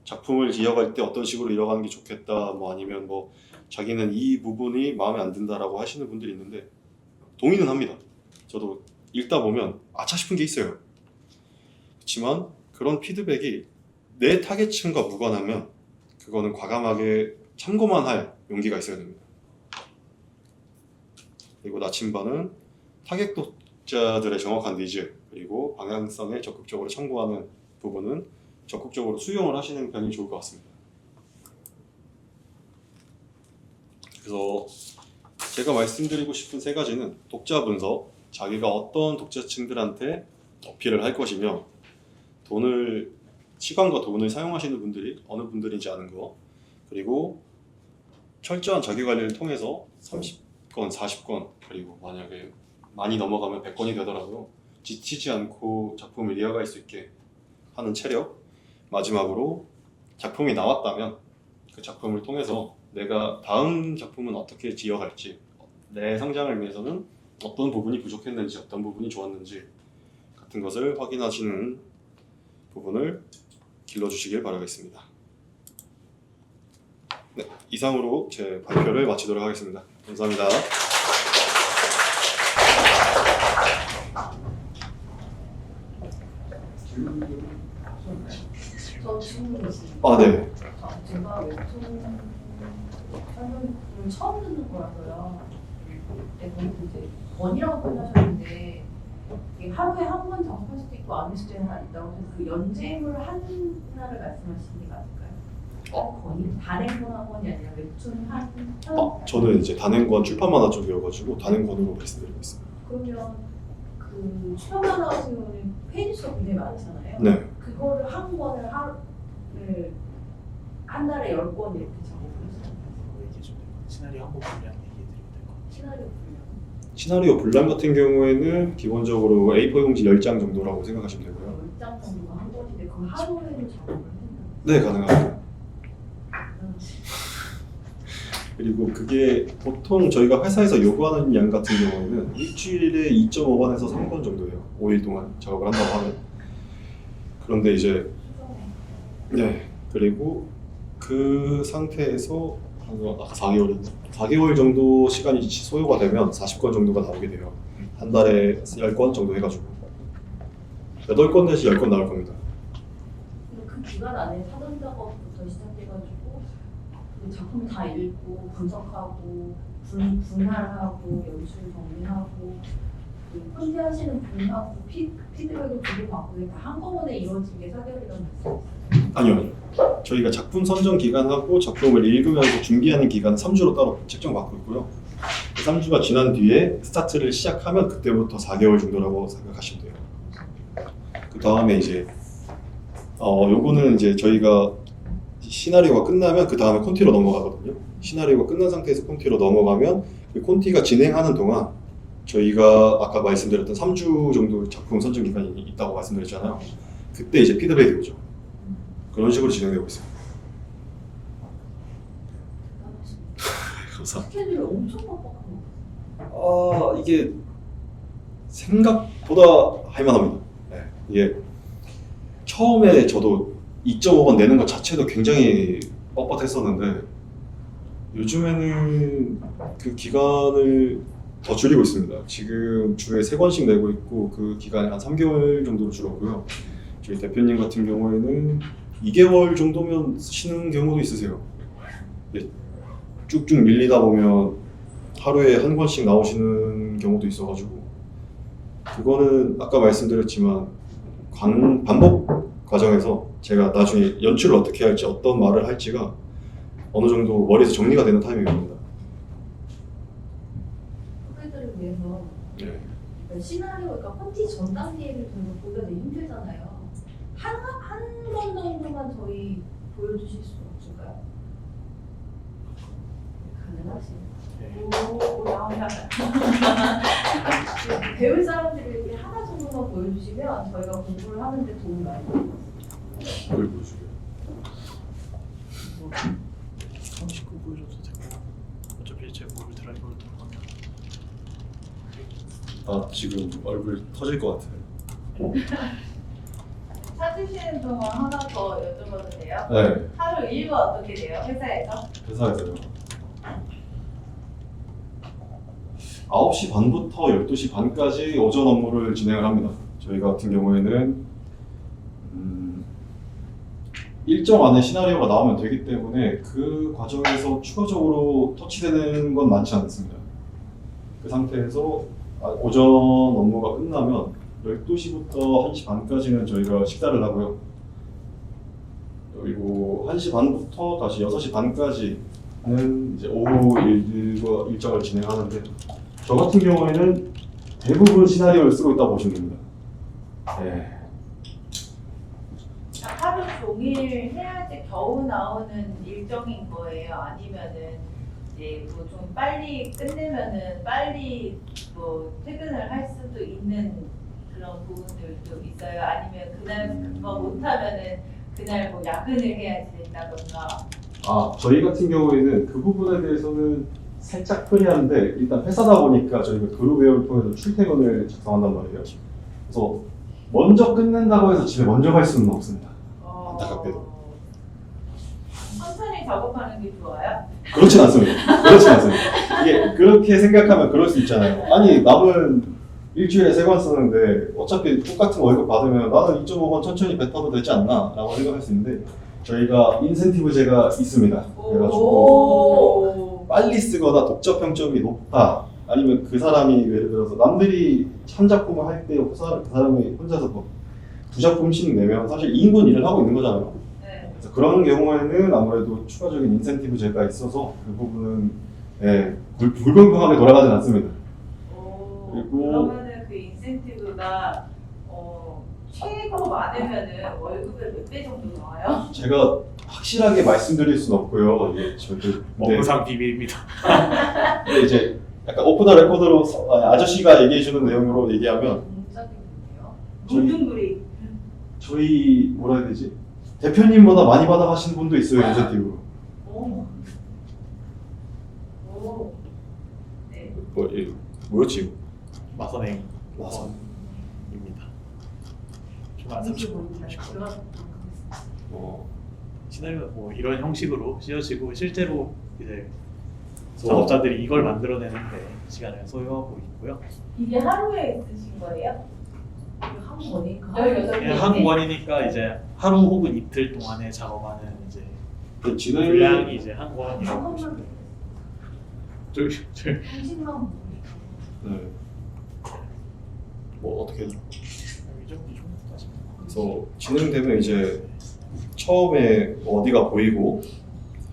Speaker 4: 작품을 이어갈 때 어떤 식으로 이어가는 게 좋겠다, 뭐 아니면 뭐 자기는 이 부분이 마음에 안 든다라고 하시는 분들이 있는데 동의는 합니다. 저도 읽다 보면 아차 싶은 게 있어요. 그렇지만 그런 피드백이 내 타겟층과 무관하면 그거는 과감하게 참고만 할 용기가 있어야 됩니다. 그리고 나침반은 타겟 독자들의 정확한 니즈 그리고 방향성에 적극적으로 참고하는 부분은 적극적으로 수용을 하시는 편이 좋을 것 같습니다. 그래서 제가 말씀드리고 싶은 세 가지는 독자 분석, 자기가 어떤 독자층들한테 어필을 할 것이며 시간과 돈을 사용하시는 분들이 어느 분들인지 아는 거, 그리고 철저한 자기관리를 통해서 30건, 40건, 그리고 만약에 많이 넘어가면 100건이 되더라도 지치지 않고 작품을 이어갈 수 있게 하는 체력, 마지막으로 작품이 나왔다면 그 작품을 통해서 내가 다음 작품은 어떻게 이어갈지, 내 성장을 위해서는 어떤 부분이 부족했는지, 어떤 부분이 좋았는지 같은 것을 확인하시는 부분을 길러주시길 바라겠습니다. 네, 이상으로 제 발표를 마치도록 하겠습니다. 감사합니다.
Speaker 6: 저 질문이 있습니다.
Speaker 4: 아, 네.
Speaker 6: 제가 웹툰 설명을 처음 듣는 거라서요. 근데 거기서 이제 원이라고 표현하셨는데 이게 하루에 한 번 작업할 수도 있고 안 했을 때는 있다고 해서 그 연재물 하나를 말씀하시는 게 맞을까요? 건이 단행본 학원이 아니라 웹툰 한
Speaker 4: 저는 이제 단행권 출판 만화 쪽이어가지고 단행권으로 말씀드리고 있습니다.
Speaker 6: 그러면 그 출판 만화 같은 경우는 페이지 수가 굉장히 많잖아요.
Speaker 4: 네.
Speaker 6: 그거를 한 권을 한 달에 10권 이렇게 작업을 했어요.
Speaker 3: 얘기 좀 시나리오 한 번 분량 얘기해드리면 될 것 같아요.
Speaker 6: 시나리오 분량.
Speaker 4: 시나리오 분량 같은 경우에는 기본적으로 A4 용지 10장 정도라고 생각하시면 되고요.
Speaker 6: 10장 정도가 한 권인데 그 하루에도 작업을 했나요?
Speaker 4: 네, 가능합니다. 그리고 그게 보통 저희가 회사에서 요구하는 양 같은 경우에는 일주일에 2.5권에서 3권 정도예요. 5일 동안 작업을 한다고 하면. 그런데 이제 네, 그리고 그 상태에서 아까 4개월 정도 시간이 소요가 되면 40권 정도가 나오게 돼요. 한 달에 10권 정도 해가지고 8권 내지 10권 나올 겁니다.
Speaker 6: 그 기간 안에 사전 작업부터 시작해가지고 그 작품을 다 읽고 분석하고 분할하고 연출 정리하고 그 콘티하시는 분하고 피드백을 주고받고 이게 다 한꺼번에 이루어진 게 4개월이라는 말씀이세요?
Speaker 4: 아니요. 저희가 작품 선정 기간하고 작품을 읽으면서 준비하는 기간 3주로 따로 책정받고 있고요. 3주가 지난 뒤에 스타트를 시작하면 그때부터 4개월 정도라고 생각하시면 돼요. 그 다음에 이제 요거는 이제 저희가 시나리오가 끝나면 그 다음에 콘티로 넘어가거든요. 시나리오가 끝난 상태에서 콘티로 넘어가면 그 콘티가 진행하는 동안 저희가 아까 말씀드렸던 3주 정도 작품 선정 기간이 있다고 말씀드렸잖아요. 그때 이제 피드백이 오죠. 그런 식으로 진행되고 있습니다. 감사합니다.
Speaker 6: 스케줄이 엄청 빡빡한 거.
Speaker 4: 이게 생각보다 할만합니다. 네. 이게 처음에 저도 2.5번 내는 것 자체도 굉장히 뻣뻣했었는데 요즘에는 그 기간을 더 줄이고 있습니다. 지금 주에 3권씩 내고 있고 그 기간이 한 3개월 정도로 줄었고요. 저희 대표님 같은 경우에는 2개월 정도면 쉬는 경우도 있으세요. 쭉쭉 밀리다 보면 하루에 한 권씩 나오시는 경우도 있어가지고 그거는 아까 말씀드렸지만 반복 과정에서 제가 나중에 연출을 어떻게 할지 어떤 말을 할지가 어느 정도 머리에서 정리가 되는 타이밍입니다.
Speaker 6: 후배들을 위해서 그러니까 시나리오, 그러니까 콘티 전 단계를 저희가 보기가 되게 힘들잖아요. 한 번 정도만 저희 보여주실 수 없을까요? 가능하시나요? 오, 나오면 배울 사람들이 이렇게 하나 정도만 보여주시면 저희가 공부를 하는데 도움이 많이 돼요.
Speaker 4: 뭘 보여주게요?
Speaker 3: 39 보여줘도 되고 어차피 제 목을 드라이버로 들어가면
Speaker 4: 지금 얼굴 터질 것 같아요.
Speaker 6: 찾으시는 동안 하나 더 여쭤봐도 돼요?
Speaker 4: 네,
Speaker 6: 하루 일과 어떻게 돼요? 회사에서?
Speaker 4: 회사에서요. 9시 반부터 12시 반까지 오전 업무를 진행을 합니다. 저희 같은 경우에는 일정 안에 시나리오가 나오면 되기 때문에 그 과정에서 추가적으로 터치되는 건 많지 않습니다. 그 상태에서 오전 업무가 끝나면 12시부터 1시 반까지는 저희가 식사를 하고요. 그리고 1시 반부터 다시 6시 반까지는 이제 오후 일정을 진행하는데, 저 같은 경우에는 대부분 시나리오를 쓰고 있다고 보시면 됩니다. 네.
Speaker 6: 하루 종일 해야지 겨우 나오는 일정인 거예요? 아니면은 이제 뭐 좀 빨리 끝내면은 빨리 뭐 퇴근을 할 수도 있는 그런 부분들도 있어요? 아니면 그날 그거 못하면은 그날 뭐 야근을 해야지 된다던가?
Speaker 4: 저희 같은 경우에는 그 부분에 대해서는 살짝 프리한데, 일단 회사다 보니까 저희가 그룹웨어를 통해서 출퇴근을 작성한단 말이에요. 그래서 먼저 끝낸다고 해서 집에 먼저 갈 수는 없습니다. 안타깝게도.
Speaker 6: 천천히 작업하는 게 좋아요?
Speaker 4: 그렇진 않습니다. 그렇진 않습니다. 이게 그렇게 생각하면 그럴 수 있잖아요. 아니, 남은 일주일에 3번 쓰는데 어차피 똑같은 월급 받으면 나는 2.5번 천천히 뱉어도 되지 않나? 라고 생각할 수 있는데, 저희가 인센티브제가 있습니다. 그래가지고 빨리 쓰거나 독자 평점이 높다, 아니면 그 사람이 예를 들어서 남들이 한 작품을 할 때 그 사람이 혼자서 뭐 2작품씩 내면 사실 2인분 일을 하고 있는 거잖아요.
Speaker 6: 네.
Speaker 4: 그래서 그런 경우에는 아무래도 추가적인 인센티브제가 있어서 그 부분은 불공평하게 돌아가진 않습니다. 그리고
Speaker 6: 그러면은 그 인센티브가 최고 많으면은 월급의 몇 배 정도 나와요?
Speaker 4: 제가 확실하게 말씀드릴 수는 없고요. 이게 저도
Speaker 3: 업무상 비밀입니다.
Speaker 4: 근데 이제 약간 오프 더 레코드로 아저씨가 얘기해주는 내용으로 얘기하면,
Speaker 6: 공짜인데요?
Speaker 4: 저희-
Speaker 6: 골든브레이크.
Speaker 4: 저희 뭐라 해야 되지? 대표님보다 많이 받아가시는 분도 있어요, 인센티브로.
Speaker 6: 오. 네.
Speaker 4: 뭐였지?
Speaker 3: 마선행
Speaker 4: 마선.
Speaker 3: 입니다. 한 30분. 시나리오 뭐 이런 형식으로 씌워지고, 실제로 이제 작업자들이 이걸 만들어내는데 시간을 소요하고 있고요.
Speaker 6: 이게 하루에 쓰신 거예요?
Speaker 2: 한 번이니까.
Speaker 6: 18개.
Speaker 3: 한 권이니까 이제 하루 혹은 이틀 동안에 작업하는 이제 분량이 이제 한 권이라고 보시면 돼요. 저기
Speaker 6: 30만 원.
Speaker 4: 네. 뭐 어떻게
Speaker 3: 이 정도 따지면.
Speaker 4: 그래서 진행되면 이제 처음에 어디가 보이고,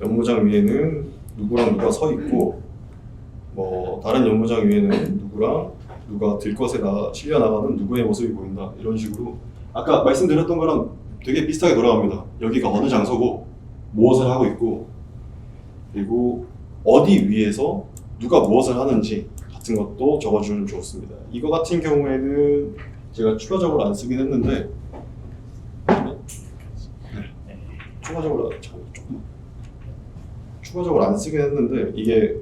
Speaker 4: 연무장 위에는 누구랑 누가 서 있고, 뭐 다른 연무장 위에는 누구랑 누가 들것에 실려 나가는 누구의 모습이 보인다, 이런 식으로 아까 말씀드렸던 거랑 되게 비슷하게 돌아갑니다. 여기가 어느 장소고 무엇을 하고 있고, 그리고 어디 위에서 누가 무엇을 하는지 같은 것도 적어주면 좋습니다. 이거 같은 경우에는 제가 추가적으로 안 쓰긴 했는데, 추가적으로 안 쓰긴 했는데, 이게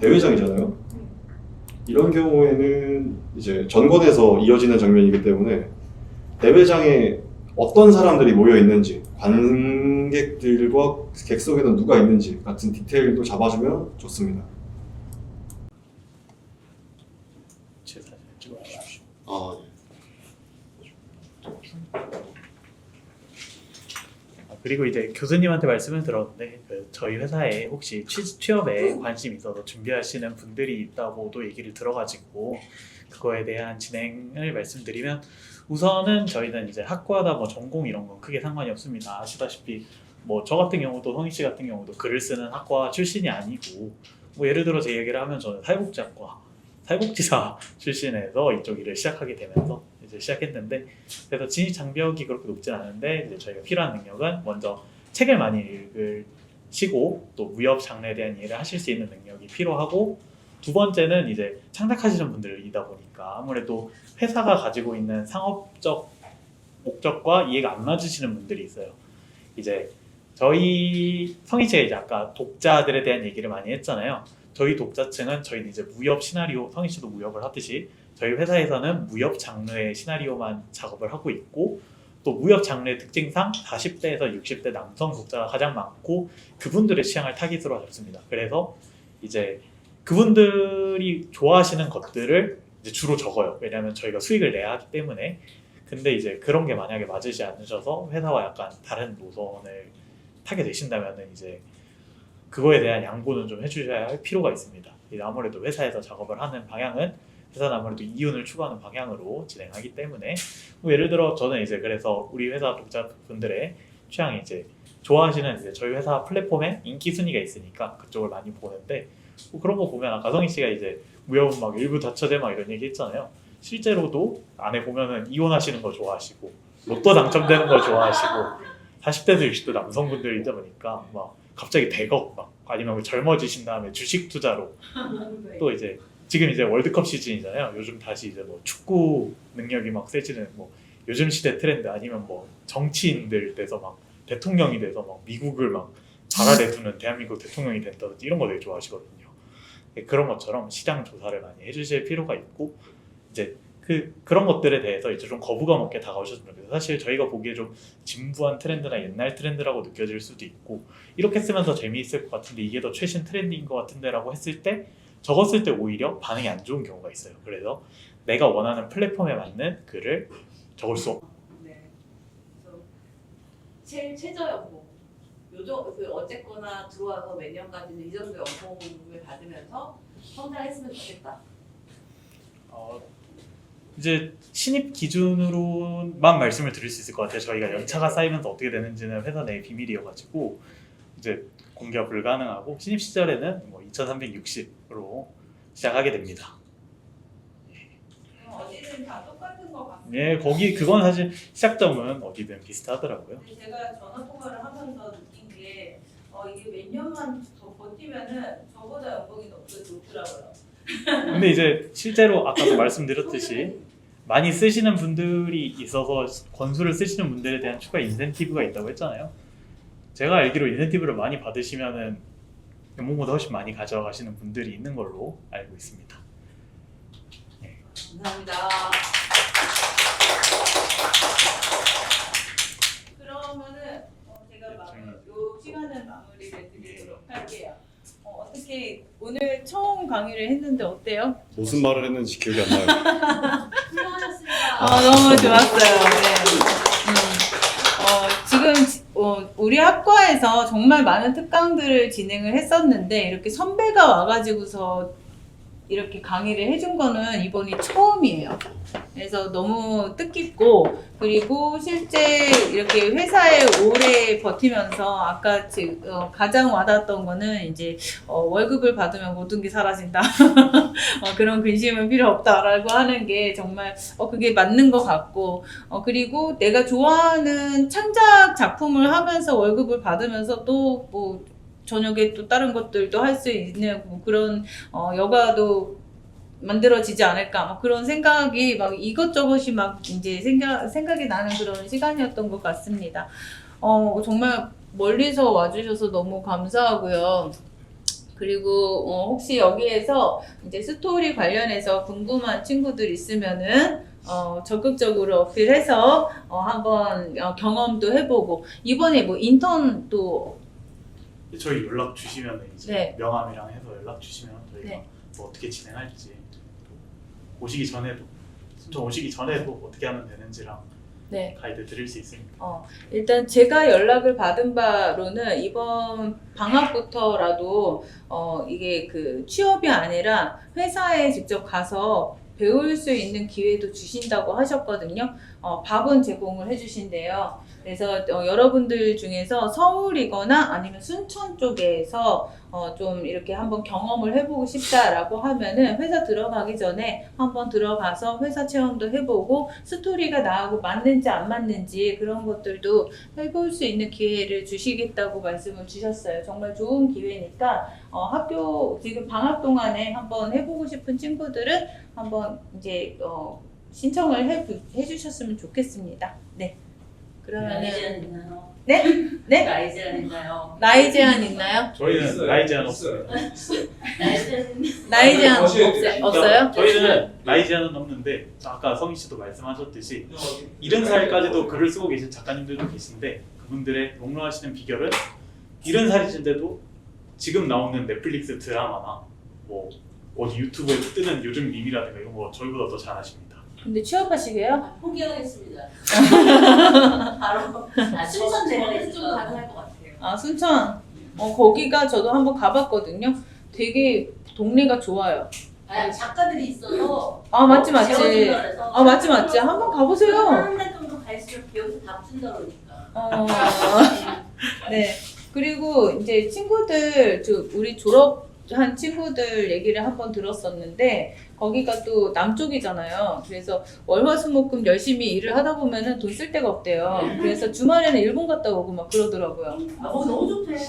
Speaker 4: 대회장이잖아요. 이런 경우에는 이제 전권에서 이어지는 장면이기 때문에 대회장에 어떤 사람들이 모여 있는지, 관객들과 객석에는 누가 있는지 같은 디테일도 잡아주면 좋습니다.
Speaker 3: 제 사진 찍어주십시오. 그리고 이제 교수님한테 말씀을 들었는데, 저희 회사에 혹시 취업에 관심이 있어서 준비하시는 분들이 있다고도 얘기를 들어가지고, 그거에 대한 진행을 말씀드리면, 우선은 저희는 이제 학과다 뭐 전공 이런 건 크게 상관이 없습니다. 아시다시피 뭐 저 같은 경우도, 성희 씨 같은 경우도 글을 쓰는 학과 출신이 아니고, 뭐 예를 들어 제 얘기를 하면 저는 사회복지사 출신에서 이쪽 일을 시작하게 되면서 이제 시작했는데, 그래서 진입 장벽이 그렇게 높진 않은데, 이제 저희가 필요한 능력은 먼저 책을 많이 읽으시고 또 무협 장르에 대한 이해를 하실 수 있는 능력이 필요하고, 두 번째는 이제 창작하시는 분들이다 보니까 아무래도 회사가 가지고 있는 상업적 목적과 이해가 안 맞으시는 분들이 있어요. 이제 저희 성희 씨가 이제 아까 독자들에 대한 얘기를 많이 했잖아요. 저희 독자층은 저희는 이제 무협 시나리오, 성희 씨도 무협을 하듯이 저희 회사에서는 무협 장르의 시나리오만 작업을 하고 있고, 또 무협 장르의 특징상 40대에서 60대 남성 독자가 가장 많고, 그분들의 취향을 타깃으로 잡습니다. 그래서 이제 그분들이 좋아하시는 것들을 이제 주로 적어요. 왜냐하면 저희가 수익을 내야 하기 때문에. 근데 이제 그런 게 만약에 맞으시 않으셔서 회사와 약간 다른 노선을 타게 되신다면은 이제 그거에 대한 양보는 좀 해주셔야 할 필요가 있습니다. 이제 아무래도 회사에서 작업을 하는 방향은 회사는 아무래도 이윤을 추구하는 방향으로 진행하기 때문에 뭐 예를 들어 저는 이제 그래서 우리 회사 독자분들의 취향이 이제 좋아하시는 이제 저희 회사 플랫폼에 인기 순위가 있으니까 그쪽을 많이 보는데 뭐 그런 거 보면 아까 성희 씨가 이제 무여운 막 일부 다처제 막 이런 얘기 했잖아요. 실제로도 안에 보면은 이혼하시는 거 좋아하시고 로또 당첨되는 거 좋아하시고 40대들 60대 남성분들이다 보니까 막 갑자기 100억 막 아니면 젊어지신 다음에 주식 투자로 또 이제 지금 이제 월드컵 시즌이잖아요. 요즘 다시 이제 뭐 축구 능력이 막 세지는 뭐 요즘 시대 트렌드 아니면 뭐 정치인들 돼서 막 대통령이 돼서 막 미국을 막 발아래 두는 대한민국 대통령이 된다든지 이런 거 되게 좋아하시거든요. 그런 것처럼 시장 조사를 많이 해주실 필요가 있고 이제 그런 것들에 대해서 이제 좀 거부감 없게 다가오셨으면 좋겠어요. 사실 저희가 보기에 좀 진부한 트렌드나 옛날 트렌드라고 느껴질 수도 있고 이렇게 쓰면 더 재미있을 것 같은데 이게 더 최신 트렌드인 것 같은데라고 했을 때 적었을 때 오히려 반응이 안 좋은 경우가 있어요. 그래서 내가 원하는 플랫폼에 맞는 글을 적을 수 없.
Speaker 6: 네. 그래서 최저 연봉. 요즘 그 어쨌거나 들어와서 몇 년까지는 이 정도 연봉을 받으면서 성장했으면 좋겠다.
Speaker 3: 이제 신입 기준으로만 말씀을 드릴 수 있을 것 같아요. 저희가 연차가 쌓이면서 어떻게 되는지는 회사 내 비밀이어가지고 이제 공개가 불가능하고 신입 시절에는 뭐 2,360으로 시작하게 됩니다.
Speaker 6: 어디든 다 똑같은 것 같아요.
Speaker 3: 예, 거기 그건 사실 시작점은 어디든 비슷하더라고요.
Speaker 6: 제가 전화 통화를 하면서 느낀 게 이게 몇 년만 더 버티면은 저보다 연봉이 더 높더라고요.
Speaker 3: 근데 이제 실제로 아까도 말씀드렸듯이 많이 쓰시는 분들이 있어서 권수를 쓰시는 분들에 대한 추가 인센티브가 있다고 했잖아요. 제가 알기로 인센티브를 많이 받으시면은 연봉보다 훨씬 많이 가져가시는 분들이 있는 걸로 알고 있습니다.
Speaker 6: 감사합니다. 그러면은 제가 요 시간은 마무리를 드리도록 할게요. 어떻게 오늘 처음 강의를 했는데 어때요?
Speaker 4: 무슨 말을 했는지 기억이 안 나요.
Speaker 6: 훌륭하셨습니다.
Speaker 2: 너무 좋았어요. 네. 지금 우리 학과에서 정말 많은 특강들을 진행을 했었는데 이렇게 선배가 와가지고서 이렇게 강의를 해준 거는 이번이 처음이에요. 그래서 너무 뜻깊고 그리고 실제 이렇게 회사에 오래 버티면서 아까 가장 와닿았던 거는 이제 월급을 받으면 모든 게 사라진다. 그런 근심은 필요 없다라고 하는 게 정말 그게 맞는 것 같고 그리고 내가 좋아하는 창작 작품을 하면서 월급을 받으면서 또 뭐 저녁에 또 다른 것들도 할 수 있는 뭐 그런 여가도 만들어지지 않을까 막 그런 생각이 막 이것저것이 막 이제 생각이 나는 그런 시간이었던 것 같습니다. 정말 멀리서 와주셔서 너무 감사하고요. 그리고 혹시 여기에서 이제 스토리 관련해서 궁금한 친구들 있으면은 적극적으로 어필해서 한번 경험도 해보고 이번에 뭐 인턴도
Speaker 3: 저희 연락 주시면 이제
Speaker 2: 네.
Speaker 3: 명함이랑 해서 연락 주시면 저희가
Speaker 2: 네.
Speaker 3: 뭐 어떻게 진행할지 오시기 전에도 순천 오시기 전에도 어떻게 하면 되는지랑
Speaker 2: 네.
Speaker 3: 가이드 드릴 수 있으니까.
Speaker 2: 일단 제가 연락을 받은 바로는 이번 방학부터라도 이게 그 취업이 아니라 회사에 직접 가서 배울 수 있는 기회도 주신다고 하셨거든요. 밥은 제공을 해주신대요. 그래서 여러분들 중에서 서울이거나 아니면 순천 쪽에서 좀 이렇게 한번 경험을 해보고 싶다라고 하면은 회사 들어가기 전에 한번 들어가서 회사 체험도 해보고 스토리가 나하고 맞는지 안 맞는지 그런 것들도 해볼 수 있는 기회를 주시겠다고 말씀을 주셨어요. 정말 좋은 기회니까 학교 지금 방학 동안에 한번 해보고 싶은 친구들은 한번 이제 신청을 해주셨으면 좋겠습니다. 네. 그러면은
Speaker 7: 나이 제한 있나요?
Speaker 2: 네? 네?
Speaker 7: 나이 제한 있나요?
Speaker 2: 나이 제한 있나요?
Speaker 3: 저희는
Speaker 5: 있어요.
Speaker 3: 나이 제한
Speaker 5: 있어요.
Speaker 3: 없습니다.
Speaker 7: 나이 제한
Speaker 2: 나이 제한
Speaker 5: 거시에
Speaker 2: 없어요?
Speaker 3: 저희는 나이 제한은 없는데 아까 성희 씨도 말씀하셨듯이 70살까지도 글을 쓰고 계신 작가님들도 계신데 그분들의 롱런하시는 비결은 70살이신데도 지금 나오는 넷플릭스 드라마나 뭐 어디 유튜브에 뜨는 요즘 밈이라든가 이런 거 저희보다 더 잘하십니다.
Speaker 2: 근데 취업하시게요?
Speaker 7: 포기하겠습니다. 바로 순천 내려가서 좀 가능할 것 같아요.
Speaker 2: 순천. 거기가 저도 한번 가봤거든요. 되게 동네가 좋아요.
Speaker 7: 아니, 작가들이 있어서
Speaker 2: 아 맞지 맞지.
Speaker 7: 재워준다 그래서
Speaker 2: 아 맞지 맞지. 한번 가보세요.
Speaker 7: 한달 정도 갈수록 여기서 밥 준다 그러니까.
Speaker 2: 네. 그리고 이제 친구들, 우리 졸업한 친구들 얘기를 한번 들었었는데, 거기가 또 남쪽이잖아요. 그래서 월화수목금 열심히 일을 하다 보면은 돈 쓸 데가 없대요. 그래서 주말에는 일본 갔다 오고 막 그러더라고요.
Speaker 7: 아, 거기 너무 좋대.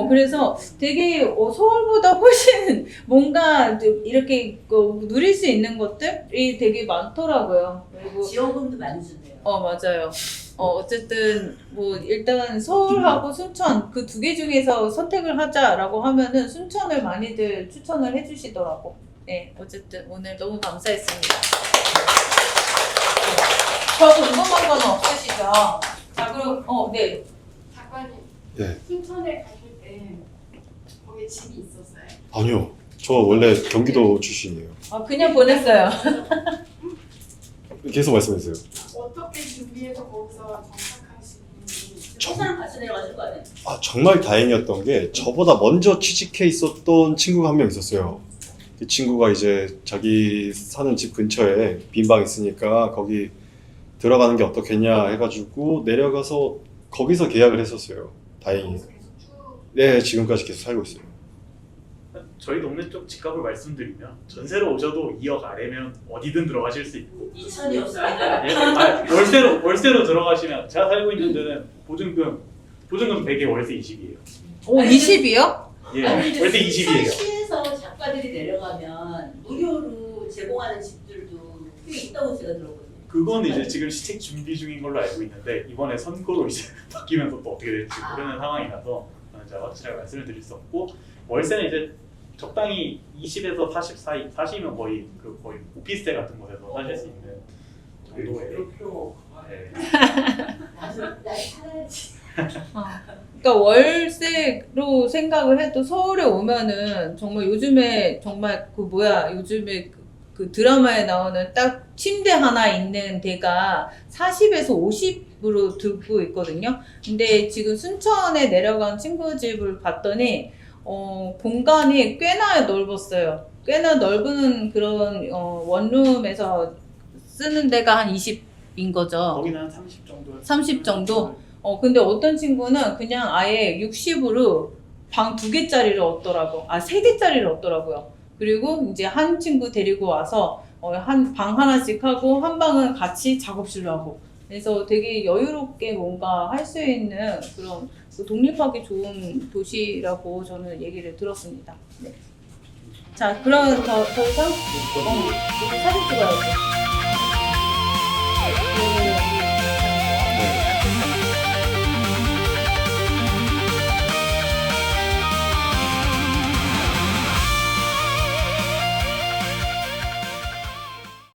Speaker 2: 그래서 되게 서울보다 훨씬 뭔가 좀 이렇게 누릴 수 있는 것들이 되게 많더라고요. 그리고
Speaker 7: 지원금도 많이 준대요.
Speaker 2: 맞아요. 어쨌든 뭐 일단 서울하고 순천 그 두 개 중에서 선택을 하자라고 하면은 순천을 많이들 추천을 해주시더라고. 네, 어쨌든 오늘 너무 감사했습니다. 저 궁금한 건 없으시죠? 자, 그럼 네.
Speaker 8: 작가님,
Speaker 4: 네.
Speaker 8: 순천에 가실 때 거기 집이 있었어요?
Speaker 4: 아니요. 저 원래 경기도 출신이에요.
Speaker 2: 그냥 보냈어요.
Speaker 4: 계속 말씀해주세요.
Speaker 8: 어떻게 준비해서 거기서 정착하시는지.
Speaker 7: 부산 같이 내려가실 거 아니에요?
Speaker 4: 정말 다행이었던 게 저보다 먼저 취직해 있었던 친구가 한 명 있었어요. 그 친구가 이제 자기 사는 집 근처에 빈 방 있으니까 거기 들어가는 게 어떻겠냐 해가지고 내려가서 거기서 계약을 했었어요. 다행히.
Speaker 8: 계속 쭉
Speaker 4: 네, 지금까지 계속 살고 있어요.
Speaker 3: 저희 동네 쪽 집값을 말씀드리면 전세로 오셔도 2억 아래면 어디든 들어가실 수 있고
Speaker 7: 2천이 없습니다.
Speaker 3: 월세로 들어가시면 제가 살고 있는 데는 보증금 100에 월세 20이에요.
Speaker 2: 20이요?
Speaker 3: 예, 월세 20이에요.
Speaker 7: 시에서 작가들이 내려가면 무료로 제공하는 집들도 꽤 있다고 제가 들었거든요.
Speaker 3: 그건 이제 지금 시책 준비 중인 걸로 알고 있는데 이번에 선거로 이제 바뀌면서 또 어떻게 될지 모르는 상황이라서 제가 확실하게 말씀을 드릴 수 없고 월세는 이제 적당히 20에서 40 사이, 40이면 거의 오피스텔 같은 곳에서 사실 수 있는 정도의. 네.
Speaker 7: 나도 날 살아야지.
Speaker 2: 그러니까 월세로 생각을 해도 서울에 오면은 정말 요즘에 정말 요즘에 그 드라마에 나오는 딱 침대 하나 있는 데가 40에서 50으로 듣고 있거든요. 근데 지금 순천에 내려간 친구 집을 봤더니 공간이 꽤나 넓었어요. 꽤나 넓은 그런 원룸에서 쓰는 데가 한 20인 거죠.
Speaker 3: 거기는 한 30 정도.
Speaker 2: 30 정도? 근데 어떤 친구는 그냥 아예 60으로 방 2개짜리를 얻더라고. 3개짜리를 얻더라고요. 그리고 이제 한 친구 데리고 와서 한 방 하나씩 하고 한 방은 같이 작업실로 하고. 그래서 되게 여유롭게 뭔가 할 수 있는 그런 독립하기 좋은 도시라고 저는 얘기를 들었습니다. 네. 자, 그럼 더 이상 우리 사진 찍어야지.